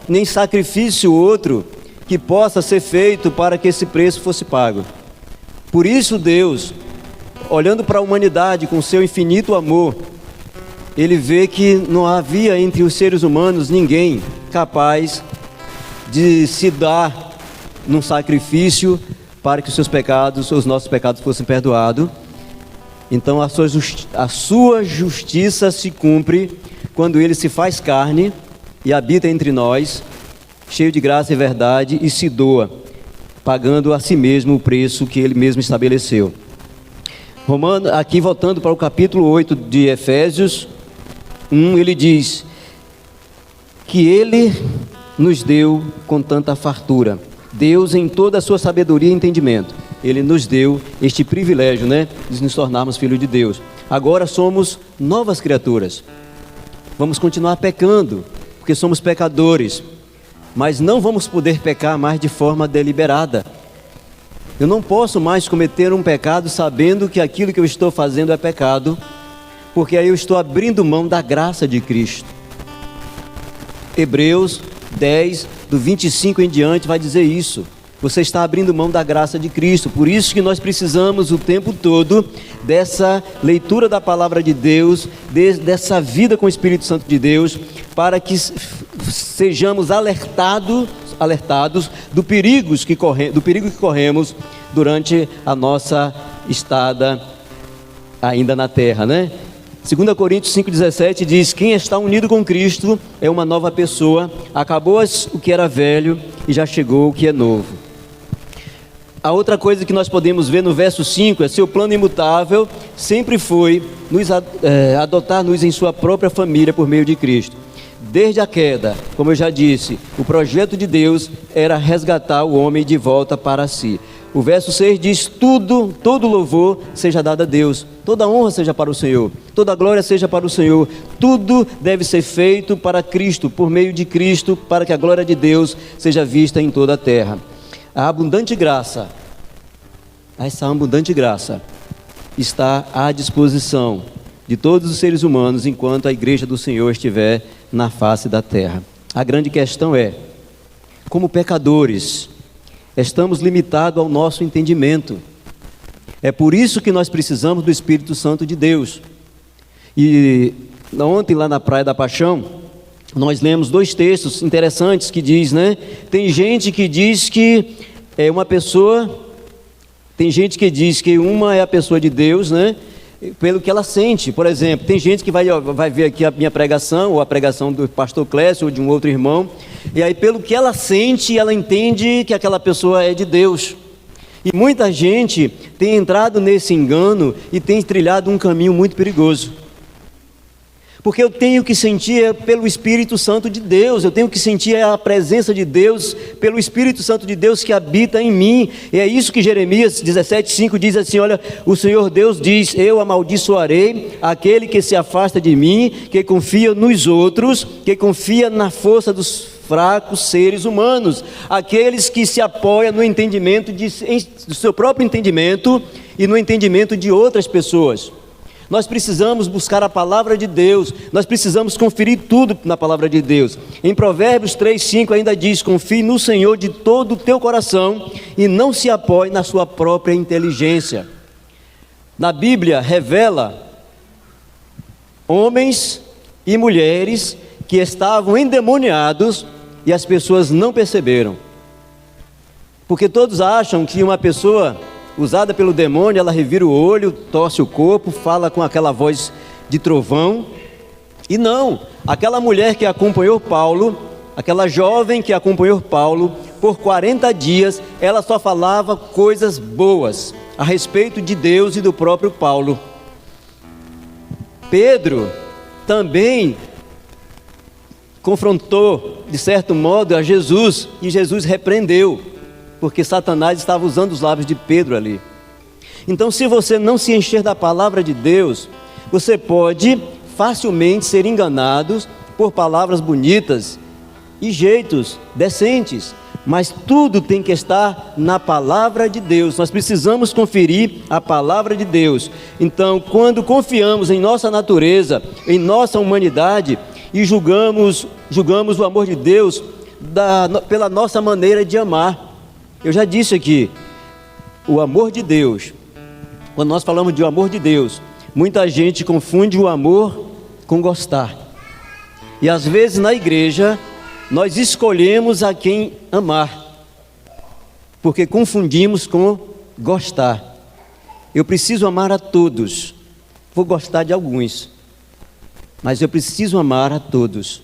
nem sacrifício outro que possa ser feito para que esse preço fosse pago. Por isso Deus, olhando para a humanidade com seu infinito amor, ele vê que não havia entre os seres humanos ninguém capaz de se dar num sacrifício para que os seus pecados, os nossos pecados fossem perdoados. Então a sua justiça se cumpre quando ele se faz carne e habita entre nós, cheio de graça e verdade, e se doa, pagando a si mesmo o preço que ele mesmo estabeleceu. Aqui voltando para o capítulo 8 de Efésios 1, ele diz que ele nos deu com tanta fartura. Deus, em toda a sua sabedoria e entendimento, ele nos deu este privilégio, de nos tornarmos filhos de Deus. Agora somos novas criaturas. Vamos continuar pecando, porque somos pecadores, mas não vamos poder pecar mais de forma deliberada. Eu não posso mais cometer um pecado sabendo que aquilo que eu estou fazendo é pecado, porque aí eu estou abrindo mão da graça de Cristo. Hebreus 10, do 25 em diante, vai dizer isso. Você está abrindo mão da graça de Cristo. Por isso que nós precisamos o tempo todo dessa leitura da palavra de Deus, dessa vida com o Espírito Santo de Deus, para que sejamos alertados do perigo que corremos durante a nossa estada ainda na terra, 2 Coríntios 5,17 diz: quem está unido com Cristo é uma nova pessoa, acabou o que era velho e já chegou o que é novo. A outra coisa que nós podemos ver no verso 5 é: seu plano imutável sempre foi adotar-nos em sua própria família por meio de Cristo. Desde a queda, como eu já disse, o projeto de Deus era resgatar o homem de volta para si. O verso 6 diz: todo louvor seja dado a Deus, toda honra seja para o Senhor, toda glória seja para o Senhor. Tudo deve ser feito para Cristo, por meio de Cristo, para que a glória de Deus seja vista em toda a terra. A abundante graça, essa abundante graça está à disposição de todos os seres humanos enquanto a igreja do Senhor estiver na face da terra. A grande questão é: como pecadores, estamos limitados ao nosso entendimento. É por isso que nós precisamos do Espírito Santo de Deus. E ontem lá na Praia da Paixão, nós lemos 2 textos interessantes que diz, né? Tem gente que diz que é uma pessoa, tem gente que diz que uma é a pessoa de Deus, né? Pelo que ela sente. Por exemplo, tem gente que vai ver aqui a minha pregação, ou a pregação do pastor Clécio, ou de um outro irmão, e aí pelo que ela sente, ela entende que aquela pessoa é de Deus. E muita gente tem entrado nesse engano e tem trilhado um caminho muito perigoso. Porque eu tenho que sentir pelo Espírito Santo de Deus, eu tenho que sentir a presença de Deus, pelo Espírito Santo de Deus que habita em mim. E é isso que Jeremias 17:5 diz assim: olha, o Senhor Deus diz: eu amaldiçoarei aquele que se afasta de mim, que confia nos outros, que confia na força dos fracos seres humanos, aqueles que se apoiam no entendimento do seu próprio entendimento e no entendimento de outras pessoas. Nós precisamos buscar a palavra de Deus, nós precisamos conferir tudo na palavra de Deus. Em Provérbios 3:5 ainda diz: confie no Senhor de todo o teu coração e não se apoie na sua própria inteligência. Na Bíblia revela homens e mulheres que estavam endemoniados e as pessoas não perceberam. Porque todos acham que uma pessoa usada pelo demônio, ela revira o olho, torce o corpo, fala com aquela voz de trovão. E não, aquela mulher que acompanhou Paulo, aquela jovem que acompanhou Paulo, por 40 dias, ela só falava coisas boas a respeito de Deus e do próprio Paulo. Pedro também confrontou, de certo modo, a Jesus, e Jesus repreendeu, porque Satanás estava usando os lábios de Pedro ali. Então, se você não se encher da palavra de Deus, você pode facilmente ser enganado por palavras bonitas e jeitos decentes, mas tudo tem que estar na palavra de Deus. Nós precisamos conferir a palavra de Deus. Então, quando confiamos em nossa natureza, em nossa humanidade, e julgamos o amor de Deus pela nossa maneira de amar. Eu já disse aqui, o amor de Deus, quando nós falamos de o amor de Deus, muita gente confunde o amor com gostar. E às vezes na igreja, nós escolhemos a quem amar, porque confundimos com gostar. Eu preciso amar a todos, vou gostar de alguns, mas eu preciso amar a todos.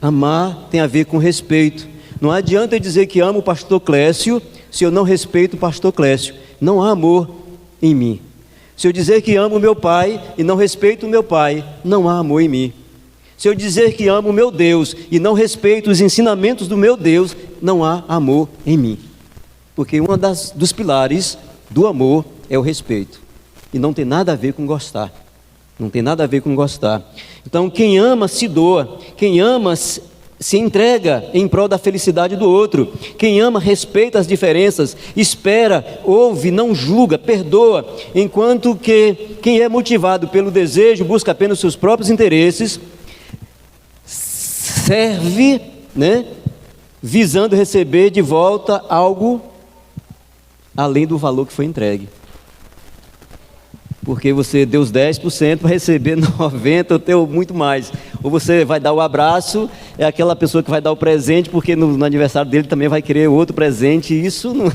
Amar tem a ver com respeito. Não adianta eu dizer que amo o pastor Clécio se eu não respeito o pastor Clécio. Não há amor em mim. Se eu dizer que amo o meu pai e não respeito o meu pai, não há amor em mim. Se eu dizer que amo o meu Deus e não respeito os ensinamentos do meu Deus, não há amor em mim. Porque um dos pilares do amor é o respeito. E não tem nada a ver com gostar. Não tem nada a ver com gostar. Então, quem ama se doa. Quem ama se entrega em prol da felicidade do outro. Quem ama respeita as diferenças, espera, ouve, não julga, perdoa. Enquanto que quem é motivado pelo desejo, busca apenas seus próprios interesses, serve, né, visando receber de volta algo além do valor que foi entregue. Porque você deu os 10% para receber 90% ou muito mais. Ou você vai dar o abraço, é aquela pessoa que vai dar o presente, porque no aniversário dele também vai querer outro presente, e isso não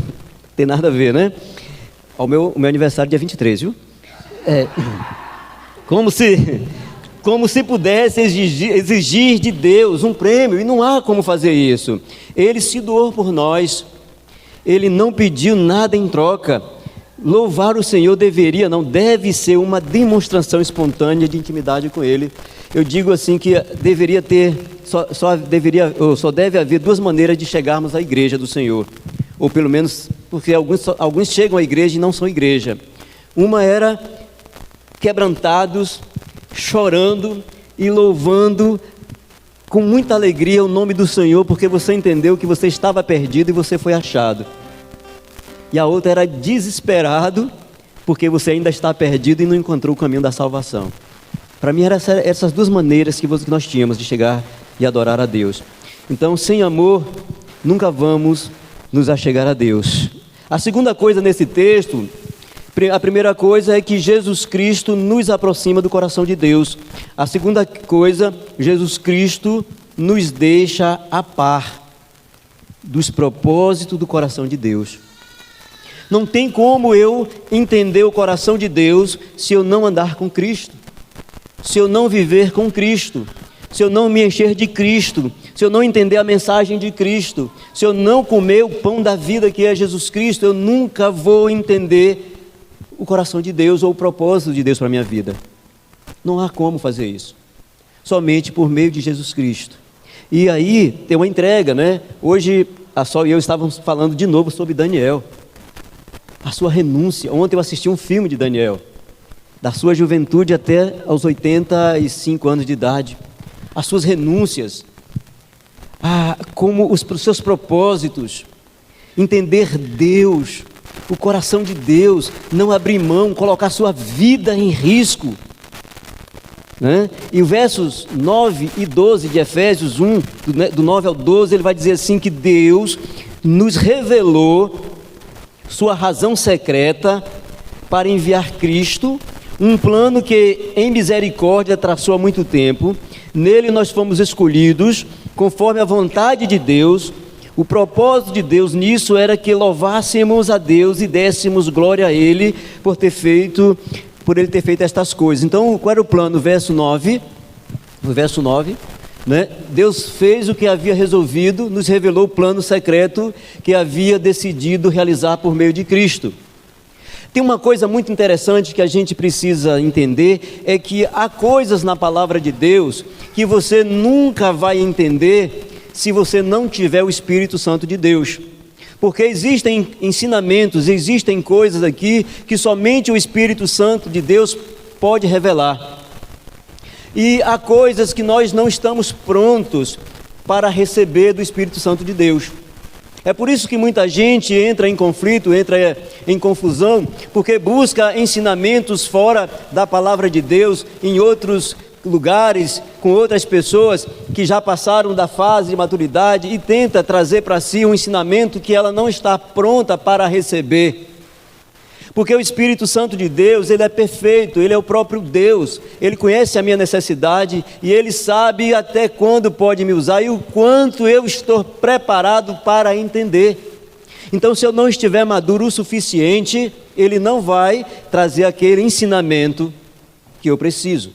tem nada a ver, né? O meu aniversário é dia 23, viu? Como se pudesse exigir de Deus um prêmio, e não há como fazer isso. Ele se doou por nós, ele não pediu nada em troca. Louvar o Senhor deve ser uma demonstração espontânea de intimidade com Ele. Eu digo assim que deveria ter, só deve haver duas maneiras de chegarmos à igreja do Senhor, ou pelo menos porque alguns chegam à igreja e não são igreja. Uma era quebrantados, chorando e louvando com muita alegria o nome do Senhor, porque você entendeu que você estava perdido e você foi achado. E a outra era desesperado, porque você ainda está perdido e não encontrou o caminho da salvação. Para mim eram essas duas maneiras que nós tínhamos de chegar e adorar a Deus. Então, sem amor, nunca vamos nos achegar a Deus. A segunda coisa nesse texto, a primeira coisa é que Jesus Cristo nos aproxima do coração de Deus. A segunda coisa, Jesus Cristo nos deixa a par dos propósitos do coração de Deus. Não tem como eu entender o coração de Deus se eu não andar com Cristo, se eu não viver com Cristo, se eu não me encher de Cristo, se eu não entender a mensagem de Cristo, se eu não comer o pão da vida que é Jesus Cristo, eu nunca vou entender o coração de Deus ou o propósito de Deus para a minha vida. Não há como fazer isso, somente por meio de Jesus Cristo. E aí tem uma entrega, né? Hoje a Sol e eu estávamos falando de novo sobre Daniel, a sua renúncia. Ontem eu assisti um filme de Daniel, da sua juventude até aos 85 anos de idade, as suas renúncias, como os seus propósitos, entender Deus, o coração de Deus, não abrir mão, colocar sua vida em risco, né? E os versos 9 e 12 de Efésios 1, do 9 ao 12, ele vai dizer assim, que Deus nos revelou sua razão secreta para enviar Cristo, um plano que em misericórdia traçou há muito tempo. Nele nós fomos escolhidos conforme a vontade de Deus. O propósito de Deus nisso era que louvássemos a Deus e dessemos glória a Ele por Ele ter feito estas coisas. Então, qual era o plano? No verso 9, né? Deus fez o que havia resolvido, nos revelou o plano secreto que havia decidido realizar por meio de Cristo. Tem uma coisa muito interessante que a gente precisa entender, é que há coisas na palavra de Deus que você nunca vai entender se você não tiver o Espírito Santo de Deus. Porque existem ensinamentos, existem coisas aqui que somente o Espírito Santo de Deus pode revelar. E há coisas que nós não estamos prontos para receber do Espírito Santo de Deus. É por isso que muita gente entra em conflito, entra em confusão, porque busca ensinamentos fora da palavra de Deus, em outros lugares, com outras pessoas que já passaram da fase de maturidade e tenta trazer para si um ensinamento que ela não está pronta para receber. Porque o Espírito Santo de Deus, Ele é perfeito, Ele é o próprio Deus, Ele conhece a minha necessidade e Ele sabe até quando pode me usar e o quanto eu estou preparado para entender. Então, se eu não estiver maduro o suficiente, Ele não vai trazer aquele ensinamento que eu preciso,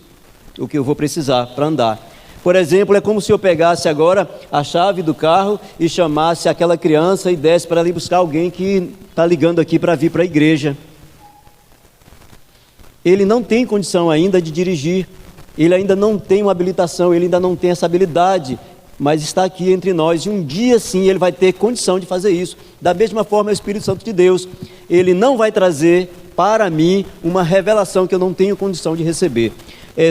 o que eu vou precisar para andar. Por exemplo, é como se eu pegasse agora a chave do carro e chamasse aquela criança e desse para ali buscar alguém que está ligando aqui para vir para a igreja. Ele não tem condição ainda de dirigir, ele ainda não tem uma habilitação, ele ainda não tem essa habilidade, mas está aqui entre nós e um dia sim ele vai ter condição de fazer isso. Da mesma forma, é o Espírito Santo de Deus, ele não vai trazer para mim uma revelação que eu não tenho condição de receber.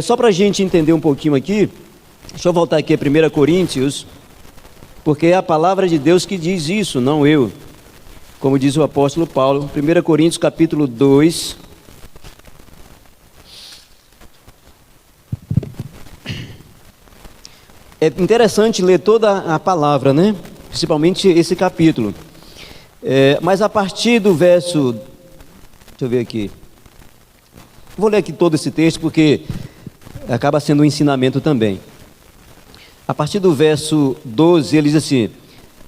Só para a gente entender um pouquinho aqui, deixa eu voltar aqui a 1 Coríntios, porque é a palavra de Deus que diz isso, não eu. Como diz o apóstolo Paulo, 1 Coríntios capítulo 2. É interessante ler toda a palavra, né? Principalmente esse capítulo. Mas a partir do verso... Deixa eu ver aqui. Vou ler aqui todo esse texto porque acaba sendo um ensinamento também. A partir do verso 12, ele diz assim: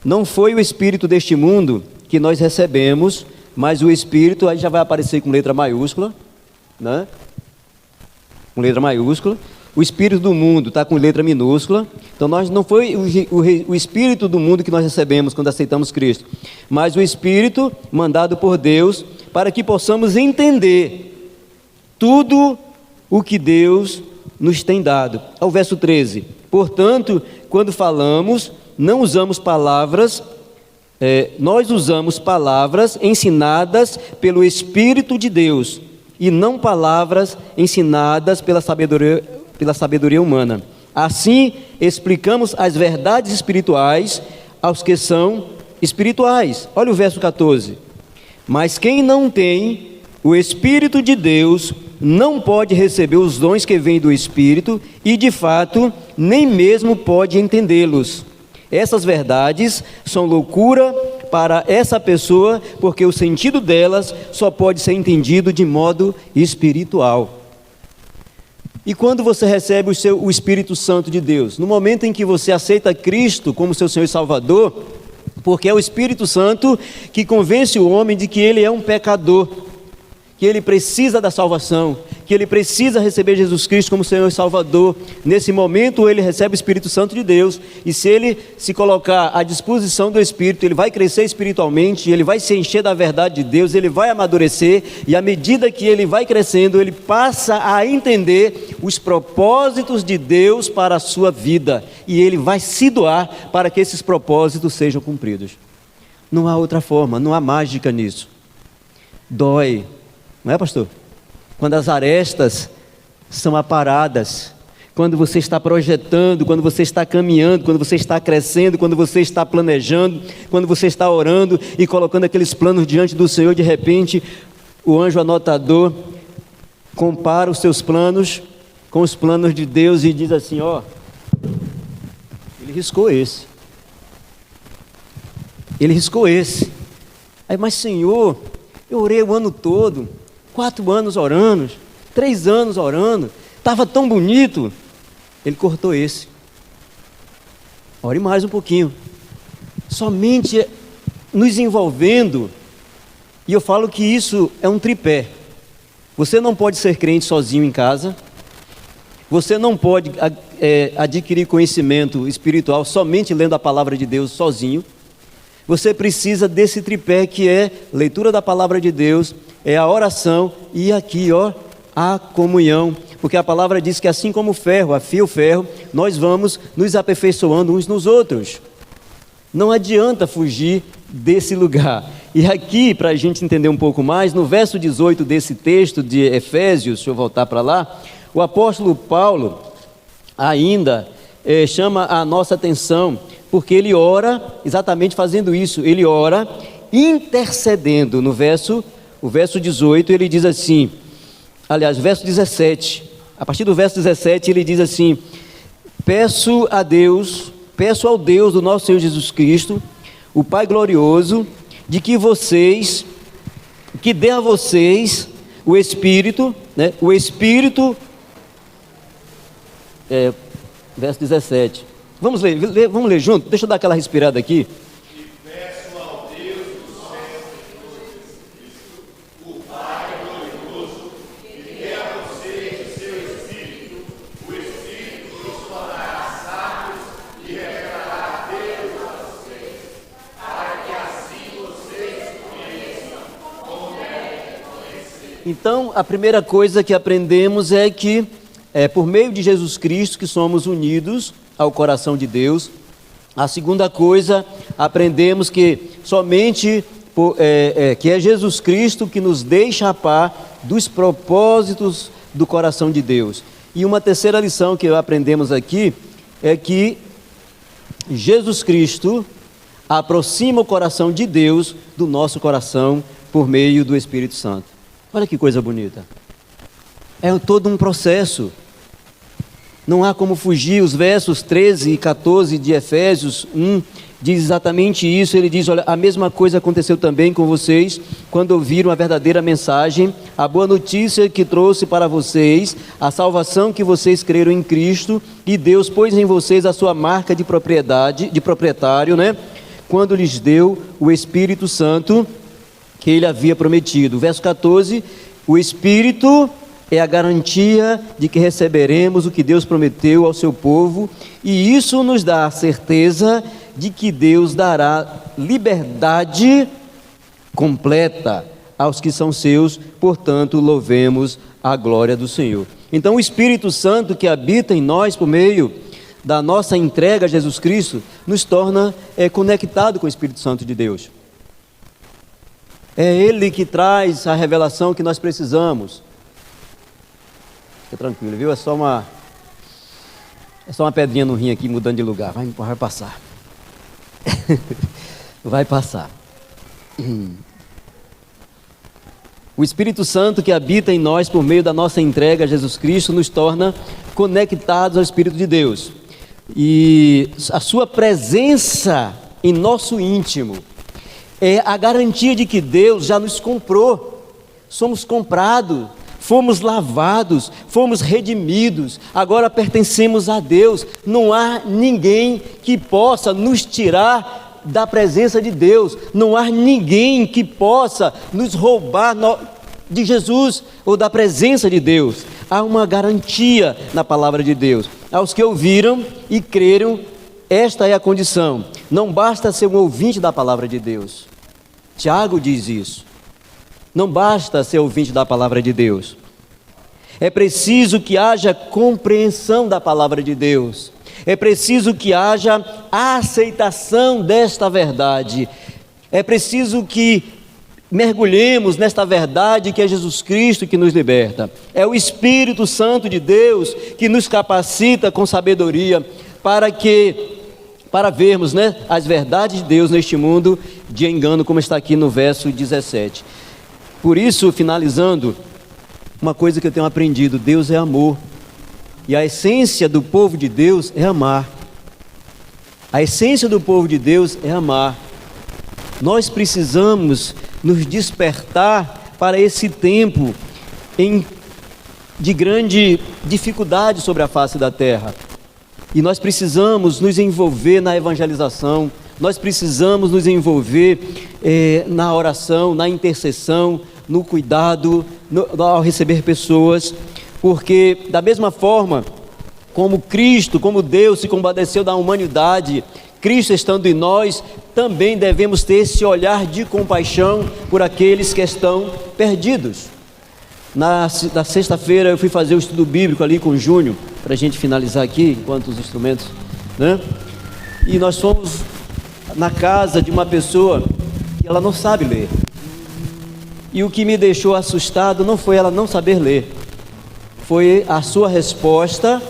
não foi o espírito deste mundo que nós recebemos, mas o espírito, aí já vai aparecer com letra maiúscula, né? Com letra maiúscula. O espírito do mundo está com letra minúscula. Então não foi o espírito do mundo que nós recebemos quando aceitamos Cristo, mas o espírito mandado por Deus para que possamos entender tudo o que Deus nos tem dado. Ao verso 13: portanto, quando falamos, não usamos palavras nós usamos palavras ensinadas pelo Espírito de Deus e não palavras ensinadas pela sabedoria humana. Assim, explicamos as verdades espirituais aos que são espirituais. Olha o verso 14. Mas quem não tem o Espírito de Deus não pode receber os dons que vêm do Espírito e, de fato, nem mesmo pode entendê-los. Essas verdades são loucura para essa pessoa, porque o sentido delas só pode ser entendido de modo espiritual. E quando você recebe o Espírito Santo de Deus? No momento em que você aceita Cristo como seu Senhor e Salvador, porque é o Espírito Santo que convence o homem de que ele é um pecador, que ele precisa da salvação, que ele precisa receber Jesus Cristo como Senhor e Salvador. Nesse momento ele recebe o Espírito Santo de Deus, e se ele se colocar à disposição do Espírito, ele vai crescer espiritualmente, ele vai se encher da verdade de Deus, ele vai amadurecer, e à medida que ele vai crescendo, ele passa a entender os propósitos de Deus para a sua vida, e ele vai se doar para que esses propósitos sejam cumpridos. Não há outra forma, não há mágica nisso. Dói, não é, pastor? Quando as arestas são aparadas, quando você está projetando, quando você está caminhando, quando você está crescendo, quando você está planejando, quando você está orando e colocando aqueles planos diante do Senhor, de repente o anjo anotador compara os seus planos com os planos de Deus e diz assim: ó, ele riscou esse. Ele riscou esse. Aí, mas Senhor, eu orei o ano todo, 4 anos orando, 3 anos orando, estava tão bonito. Ele cortou esse. Ore mais um pouquinho. Somente nos envolvendo, e eu falo que isso é um tripé. Você não pode ser crente sozinho em casa. Você não pode adquirir conhecimento espiritual somente lendo a palavra de Deus sozinho. Você precisa desse tripé que é leitura da palavra de Deus, é a oração e aqui, ó, a comunhão. Porque a palavra diz que assim como o ferro afia o ferro, nós vamos nos aperfeiçoando uns nos outros. Não adianta fugir desse lugar. E aqui, para a gente entender um pouco mais, no verso 18 desse texto de Efésios, deixa eu voltar para lá, o apóstolo Paulo ainda chama a nossa atenção, porque ele ora exatamente fazendo isso. Ele ora intercedendo. O verso 18 ele diz assim, aliás, verso 17, a partir do verso 17 ele diz assim: peço ao Deus do nosso Senhor Jesus Cristo, o Pai glorioso, de que dê a vocês o Espírito, né? O Espírito, verso 17, vamos ler junto, deixa eu dar aquela respirada aqui. Então, a primeira coisa que aprendemos é que é por meio de Jesus Cristo que somos unidos ao coração de Deus. A segunda coisa, aprendemos que somente que é Jesus Cristo que nos deixa a par dos propósitos do coração de Deus. E uma terceira lição que aprendemos aqui é que Jesus Cristo aproxima o coração de Deus do nosso coração por meio do Espírito Santo. Olha que coisa bonita. É todo um processo. Não há como fugir. Os versos 13 e 14 de Efésios 1 diz exatamente isso. Ele diz: olha, a mesma coisa aconteceu também com vocês quando ouviram a verdadeira mensagem, a boa notícia que trouxe para vocês, a salvação que vocês creram em Cristo, e Deus pôs em vocês a sua marca de proprietário, né? Quando lhes deu o Espírito Santo que ele havia prometido. Verso 14, o Espírito é a garantia de que receberemos o que Deus prometeu ao seu povo, e isso nos dá a certeza de que Deus dará liberdade completa aos que são seus, portanto, louvemos a glória do Senhor. Então, o Espírito Santo que habita em nós por meio da nossa entrega a Jesus Cristo nos torna conectado com o Espírito Santo de Deus. É Ele que traz a revelação que nós precisamos. Fica tranquilo, viu? É só uma pedrinha no rim aqui, mudando de lugar. Vai passar. Vai passar. O Espírito Santo que habita em nós por meio da nossa entrega a Jesus Cristo nos torna conectados ao Espírito de Deus. E a sua presença em nosso íntimo é a garantia de que Deus já nos comprou. Somos comprados, fomos lavados, fomos redimidos, agora pertencemos a Deus. Não há ninguém que possa nos tirar da presença de Deus, não há ninguém que possa nos roubar de Jesus ou da presença de Deus. Há uma garantia na palavra de Deus. Aos que ouviram e creram, esta é a condição. Não basta ser um ouvinte da palavra de Deus. Tiago diz isso. Não basta ser ouvinte da palavra de Deus. É preciso que haja compreensão da palavra de Deus. É preciso que haja aceitação desta verdade. É preciso que mergulhemos nesta verdade que é Jesus Cristo que nos liberta. É o Espírito Santo de Deus que nos capacita com sabedoria para vermos, as verdades de Deus neste mundo de engano, como está aqui no verso 17. Por isso, finalizando, uma coisa que eu tenho aprendido: Deus é amor. E a essência do povo de Deus é amar. A essência do povo de Deus é amar. Nós precisamos nos despertar para esse tempo de grande dificuldade sobre a face da terra. E nós precisamos nos envolver na evangelização, nós precisamos nos envolver na oração, na intercessão, no cuidado, ao receber pessoas, porque da mesma forma como Cristo, como Deus se compadeceu da humanidade, Cristo estando em nós, também devemos ter esse olhar de compaixão por aqueles que estão perdidos. Na sexta-feira eu fui fazer o estudo bíblico ali com o Júnior, para a gente finalizar aqui, enquanto os instrumentos, E nós fomos na casa de uma pessoa que ela não sabe ler. E o que me deixou assustado não foi ela não saber ler, foi a sua resposta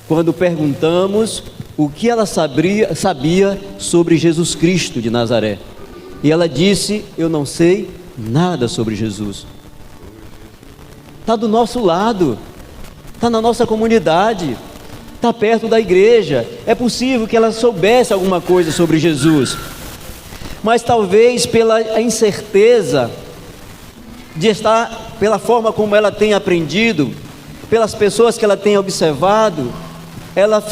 quando perguntamos o que ela sabia sobre Jesus Cristo de Nazaré. E ela disse: eu não sei nada sobre Jesus. Está do nosso lado, está na nossa comunidade, está perto da igreja. É possível que ela soubesse alguma coisa sobre Jesus, mas talvez pela incerteza de estar, pela forma como ela tem aprendido, pelas pessoas que ela tem observado, ela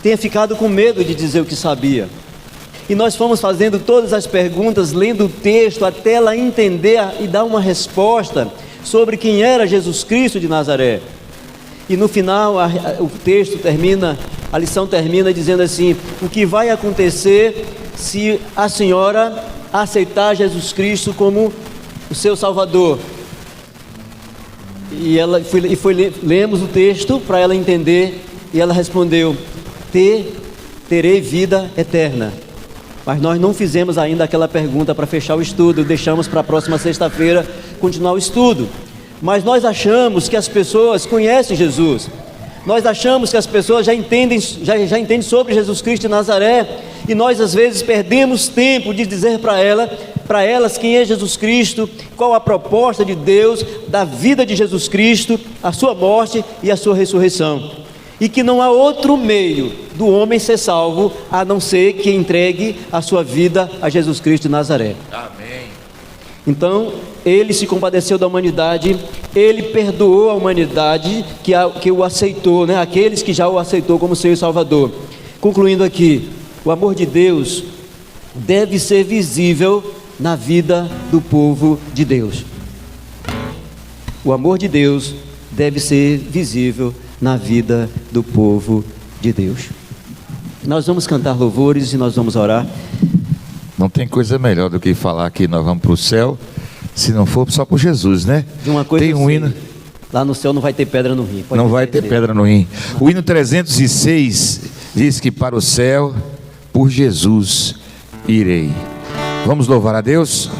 tenha ficado com medo de dizer o que sabia. E nós fomos fazendo todas as perguntas, lendo o texto, até ela entender e dar uma resposta sobre quem era Jesus Cristo de Nazaré. E no final o texto termina, a lição termina dizendo assim: o que vai acontecer se a senhora aceitar Jesus Cristo como o seu Salvador? E lemos o texto para ela entender, e ela respondeu: terei vida eterna. Mas nós não fizemos ainda aquela pergunta para fechar o estudo, deixamos para a próxima sexta-feira continuar o estudo. Mas nós achamos que as pessoas conhecem Jesus, nós achamos que as pessoas já entendem sobre Jesus Cristo de Nazaré, e nós às vezes perdemos tempo de dizer para elas quem é Jesus Cristo, qual a proposta de Deus da vida de Jesus Cristo, a sua morte e a sua ressurreição, e que não há outro meio do homem ser salvo a não ser que entregue a sua vida a Jesus Cristo de Nazaré. Amém. Então ele se compadeceu da humanidade, ele perdoou a humanidade que o aceitou, aqueles que já o aceitou como seu Salvador. Concluindo aqui, o amor de Deus deve ser visível na vida do povo de Deus. O amor de Deus deve ser visível na vida do povo de Deus. Nós vamos cantar louvores e nós vamos orar. Não tem coisa melhor do que falar que nós vamos para o céu, se não for só por Jesus, né? De uma coisa tem um hino. Lá no céu não vai ter pedra no rim. Não vai ter pedra no rim. O hino 306 diz que para o céu, por Jesus, irei. Vamos louvar a Deus?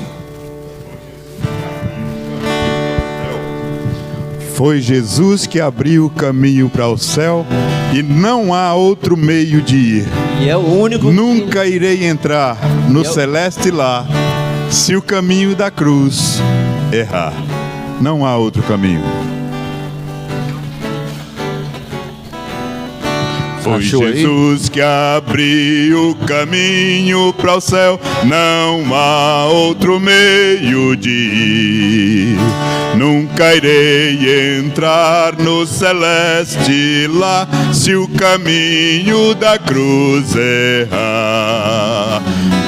Foi Jesus que abriu o caminho para o céu e não há outro meio de ir. E é o único. Nunca irei entrar no celeste lar se o caminho da cruz errar. Não há outro caminho. Foi Achou aí? Jesus que abriu o caminho para o céu, não há outro meio de ir. Nunca irei entrar no celeste lá se o caminho da cruz errar.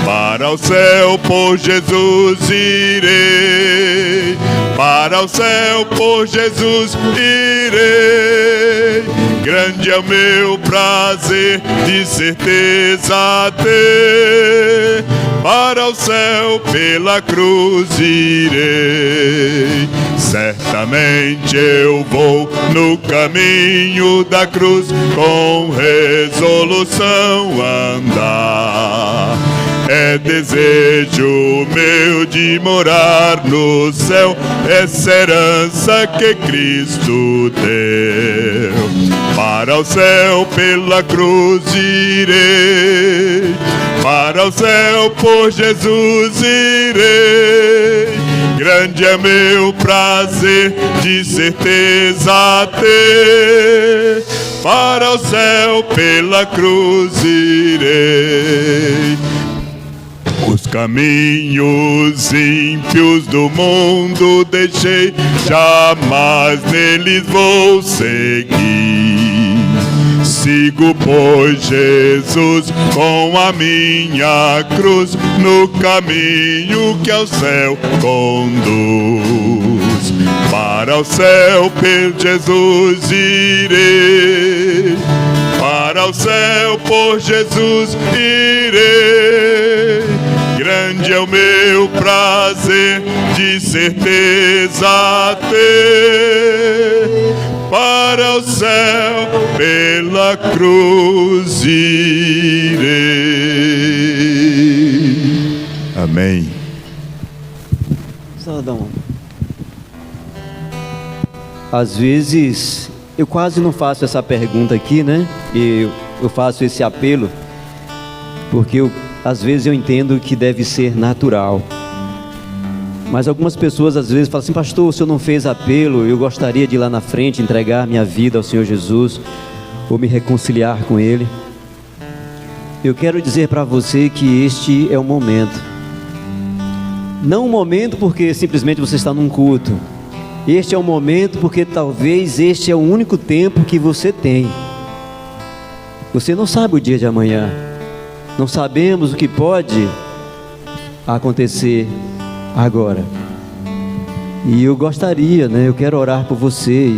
Para o céu por Jesus irei, para o céu por Jesus irei. Grande é o meu prazer, de certeza ter. Para o céu pela cruz irei. Certamente eu vou no caminho da cruz, com resolução andar. É desejo meu de morar no céu, essa herança que Cristo deu. Para o céu pela cruz irei, para o céu por Jesus irei. Grande é meu prazer, de certeza ter. Para o céu pela cruz irei. Os caminhos ímpios do mundo deixei, jamais neles vou seguir. Sigo, pois, Jesus com a minha cruz, no caminho que ao céu conduz. Para o céu por Jesus irei, para o céu por Jesus irei. Grande é o meu prazer, de certeza ter. Para o céu pela cruz irei. Amém. Saladão. Às vezes eu quase não faço essa pergunta aqui, né? E eu faço esse apelo porque às vezes eu entendo que deve ser natural. Mas algumas pessoas às vezes falam assim: pastor, o senhor não fez apelo, eu gostaria de ir lá na frente entregar minha vida ao Senhor Jesus, ou me reconciliar com Ele. Eu quero dizer para você que este é o momento. Não um momento porque simplesmente você está num culto. Este é o momento porque talvez este é o único tempo que você tem. Você não sabe o dia de amanhã. Não sabemos o que pode acontecer agora. E eu gostaria, eu quero orar por você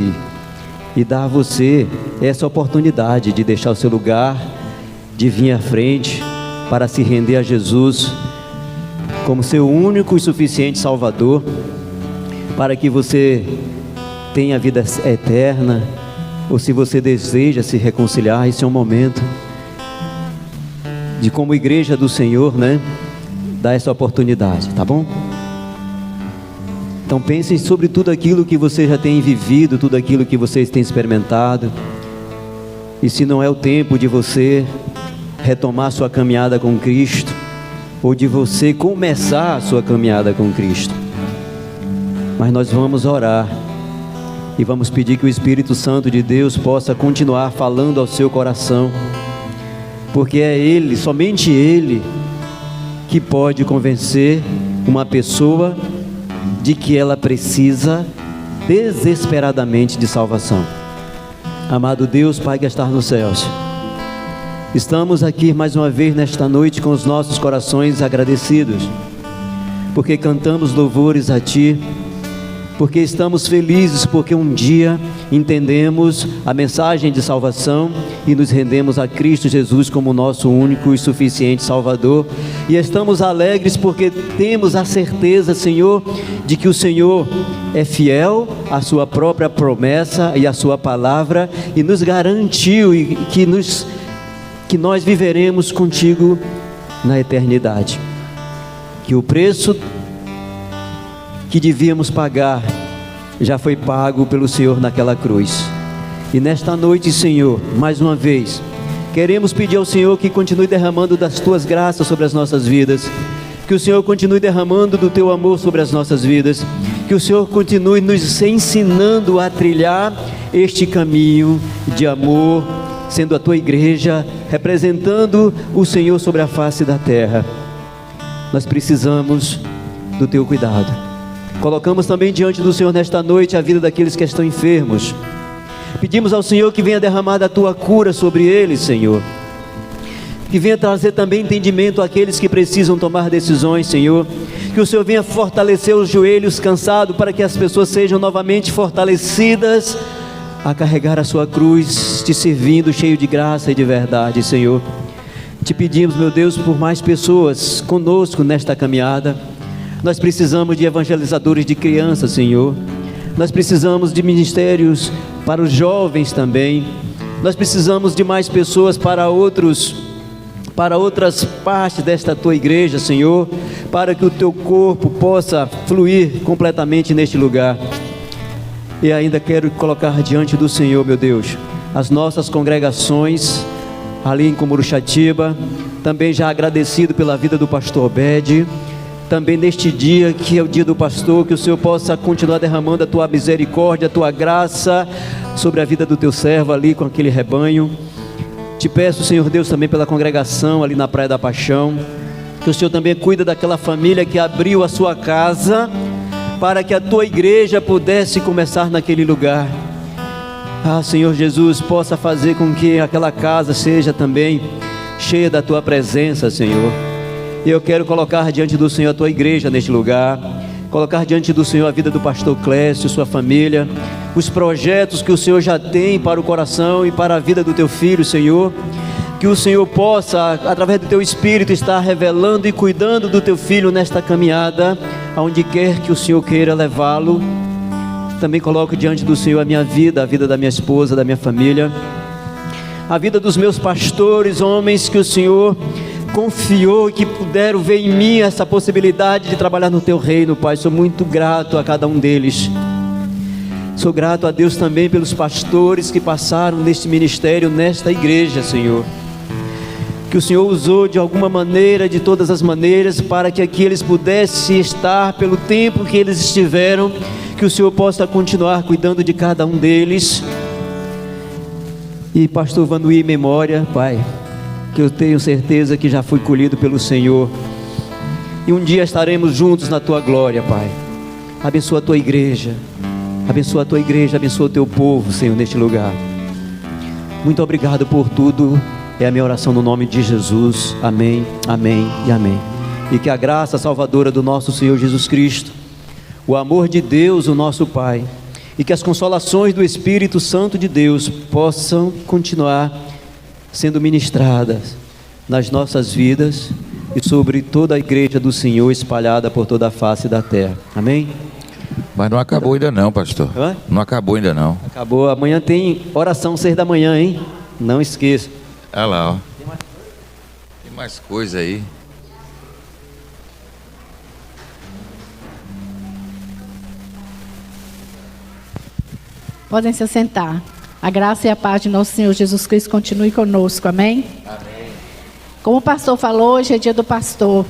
e dar a você essa oportunidade de deixar o seu lugar, de vir à frente para se render a Jesus como seu único e suficiente Salvador, para que você tenha vida eterna. Ou se você deseja se reconciliar, esse é um momento de, como igreja do Senhor, dar essa oportunidade, tá bom? Então pensem sobre tudo aquilo que você já tem vivido, tudo aquilo que vocês têm experimentado. E se não é o tempo de você retomar sua caminhada com Cristo, ou de você começar a sua caminhada com Cristo, mas nós vamos orar e vamos pedir que o Espírito Santo de Deus possa continuar falando ao seu coração, porque é Ele, somente Ele, que pode convencer uma pessoa de que ela precisa desesperadamente de salvação. Amado Deus, Pai que está nos céus, estamos aqui mais uma vez nesta noite com os nossos corações agradecidos, porque cantamos louvores a Ti, porque estamos felizes, porque um dia entendemos a mensagem de salvação e nos rendemos a Cristo Jesus como nosso único e suficiente Salvador. E estamos alegres porque temos a certeza, Senhor, de que o Senhor é fiel à sua própria promessa e à sua palavra, e nos garantiu e que que nós viveremos contigo na eternidade. Que o preço que devíamos pagar já foi pago pelo Senhor naquela cruz. E nesta noite, Senhor, mais uma vez, queremos pedir ao Senhor que continue derramando das tuas graças sobre as nossas vidas, que o Senhor continue derramando do teu amor sobre as nossas vidas, que o Senhor continue nos ensinando a trilhar este caminho de amor, sendo a tua igreja, representando o Senhor sobre a face da terra. Nós precisamos do teu cuidado. Colocamos também diante do Senhor nesta noite a vida daqueles que estão enfermos. Pedimos ao Senhor que venha derramar da tua cura sobre eles, Senhor. Que venha trazer também entendimento àqueles que precisam tomar decisões, Senhor. Que o Senhor venha fortalecer os joelhos cansados, para que as pessoas sejam novamente fortalecidas a carregar a sua cruz, te servindo cheio de graça e de verdade, Senhor. Te pedimos, meu Deus, por mais pessoas conosco nesta caminhada. Nós precisamos de evangelizadores de crianças, Senhor. Nós precisamos de ministérios para os jovens também. Nós precisamos de mais pessoas para outras partes desta tua igreja, Senhor, para que o teu corpo possa fluir completamente neste lugar. E ainda quero colocar diante do Senhor, meu Deus, as nossas congregações ali em Comuruxatiba, também já agradecido pela vida do pastor Obed, também neste dia que é o dia do pastor, que o Senhor possa continuar derramando a tua misericórdia, a tua graça sobre a vida do teu servo ali com aquele rebanho. Te peço, Senhor Deus, também pela congregação ali na Praia da Paixão, que o Senhor também cuida daquela família que abriu a sua casa para que a tua igreja pudesse começar naquele lugar. Senhor Jesus, possa fazer com que aquela casa seja também cheia da tua presença, Senhor. E eu quero colocar diante do Senhor a tua igreja neste lugar, colocar diante do Senhor a vida do pastor Clécio, sua família, os projetos que o Senhor já tem para o coração e para a vida do teu filho, Senhor. Que o Senhor possa, através do teu Espírito, estar revelando e cuidando do teu filho nesta caminhada, aonde quer que o Senhor queira levá-lo. Também coloco diante do Senhor a minha vida, a vida da minha esposa, da minha família, a vida dos meus pastores, homens que o Senhor confiou e que puderam ver em mim essa possibilidade de trabalhar no teu reino, Pai. Sou muito grato a cada um deles. Sou grato a Deus também pelos pastores que passaram neste ministério, nesta igreja, Senhor. Que o Senhor usou de alguma maneira, de todas as maneiras, para que aqui eles pudessem estar pelo tempo que eles estiveram. Que o Senhor possa continuar cuidando de cada um deles. E pastor Vanuí, em memória, Pai, que eu tenho certeza que já fui colhido pelo Senhor. E um dia estaremos juntos na tua glória, Pai. Abençoa a tua igreja. Abençoa a tua igreja, abençoa o teu povo, Senhor, neste lugar. Muito obrigado por tudo. É a minha oração no nome de Jesus. Amém, amém e amém. E que a graça salvadora do nosso Senhor Jesus Cristo, o amor de Deus, o nosso Pai, e que as consolações do Espírito Santo de Deus possam continuar sendo ministradas nas nossas vidas e sobre toda a igreja do Senhor espalhada por toda a face da terra. Amém? Mas não acabou ainda não, pastor. Hã? Não acabou ainda não. Acabou. Amanhã tem oração 6 da manhã, hein? Não esqueça. Olha lá, ó. Tem mais coisa aí. Podem se assentar. A graça e a paz de nosso Senhor Jesus Cristo continue conosco. Amém? Amém. Como o pastor falou, hoje é dia do pastor.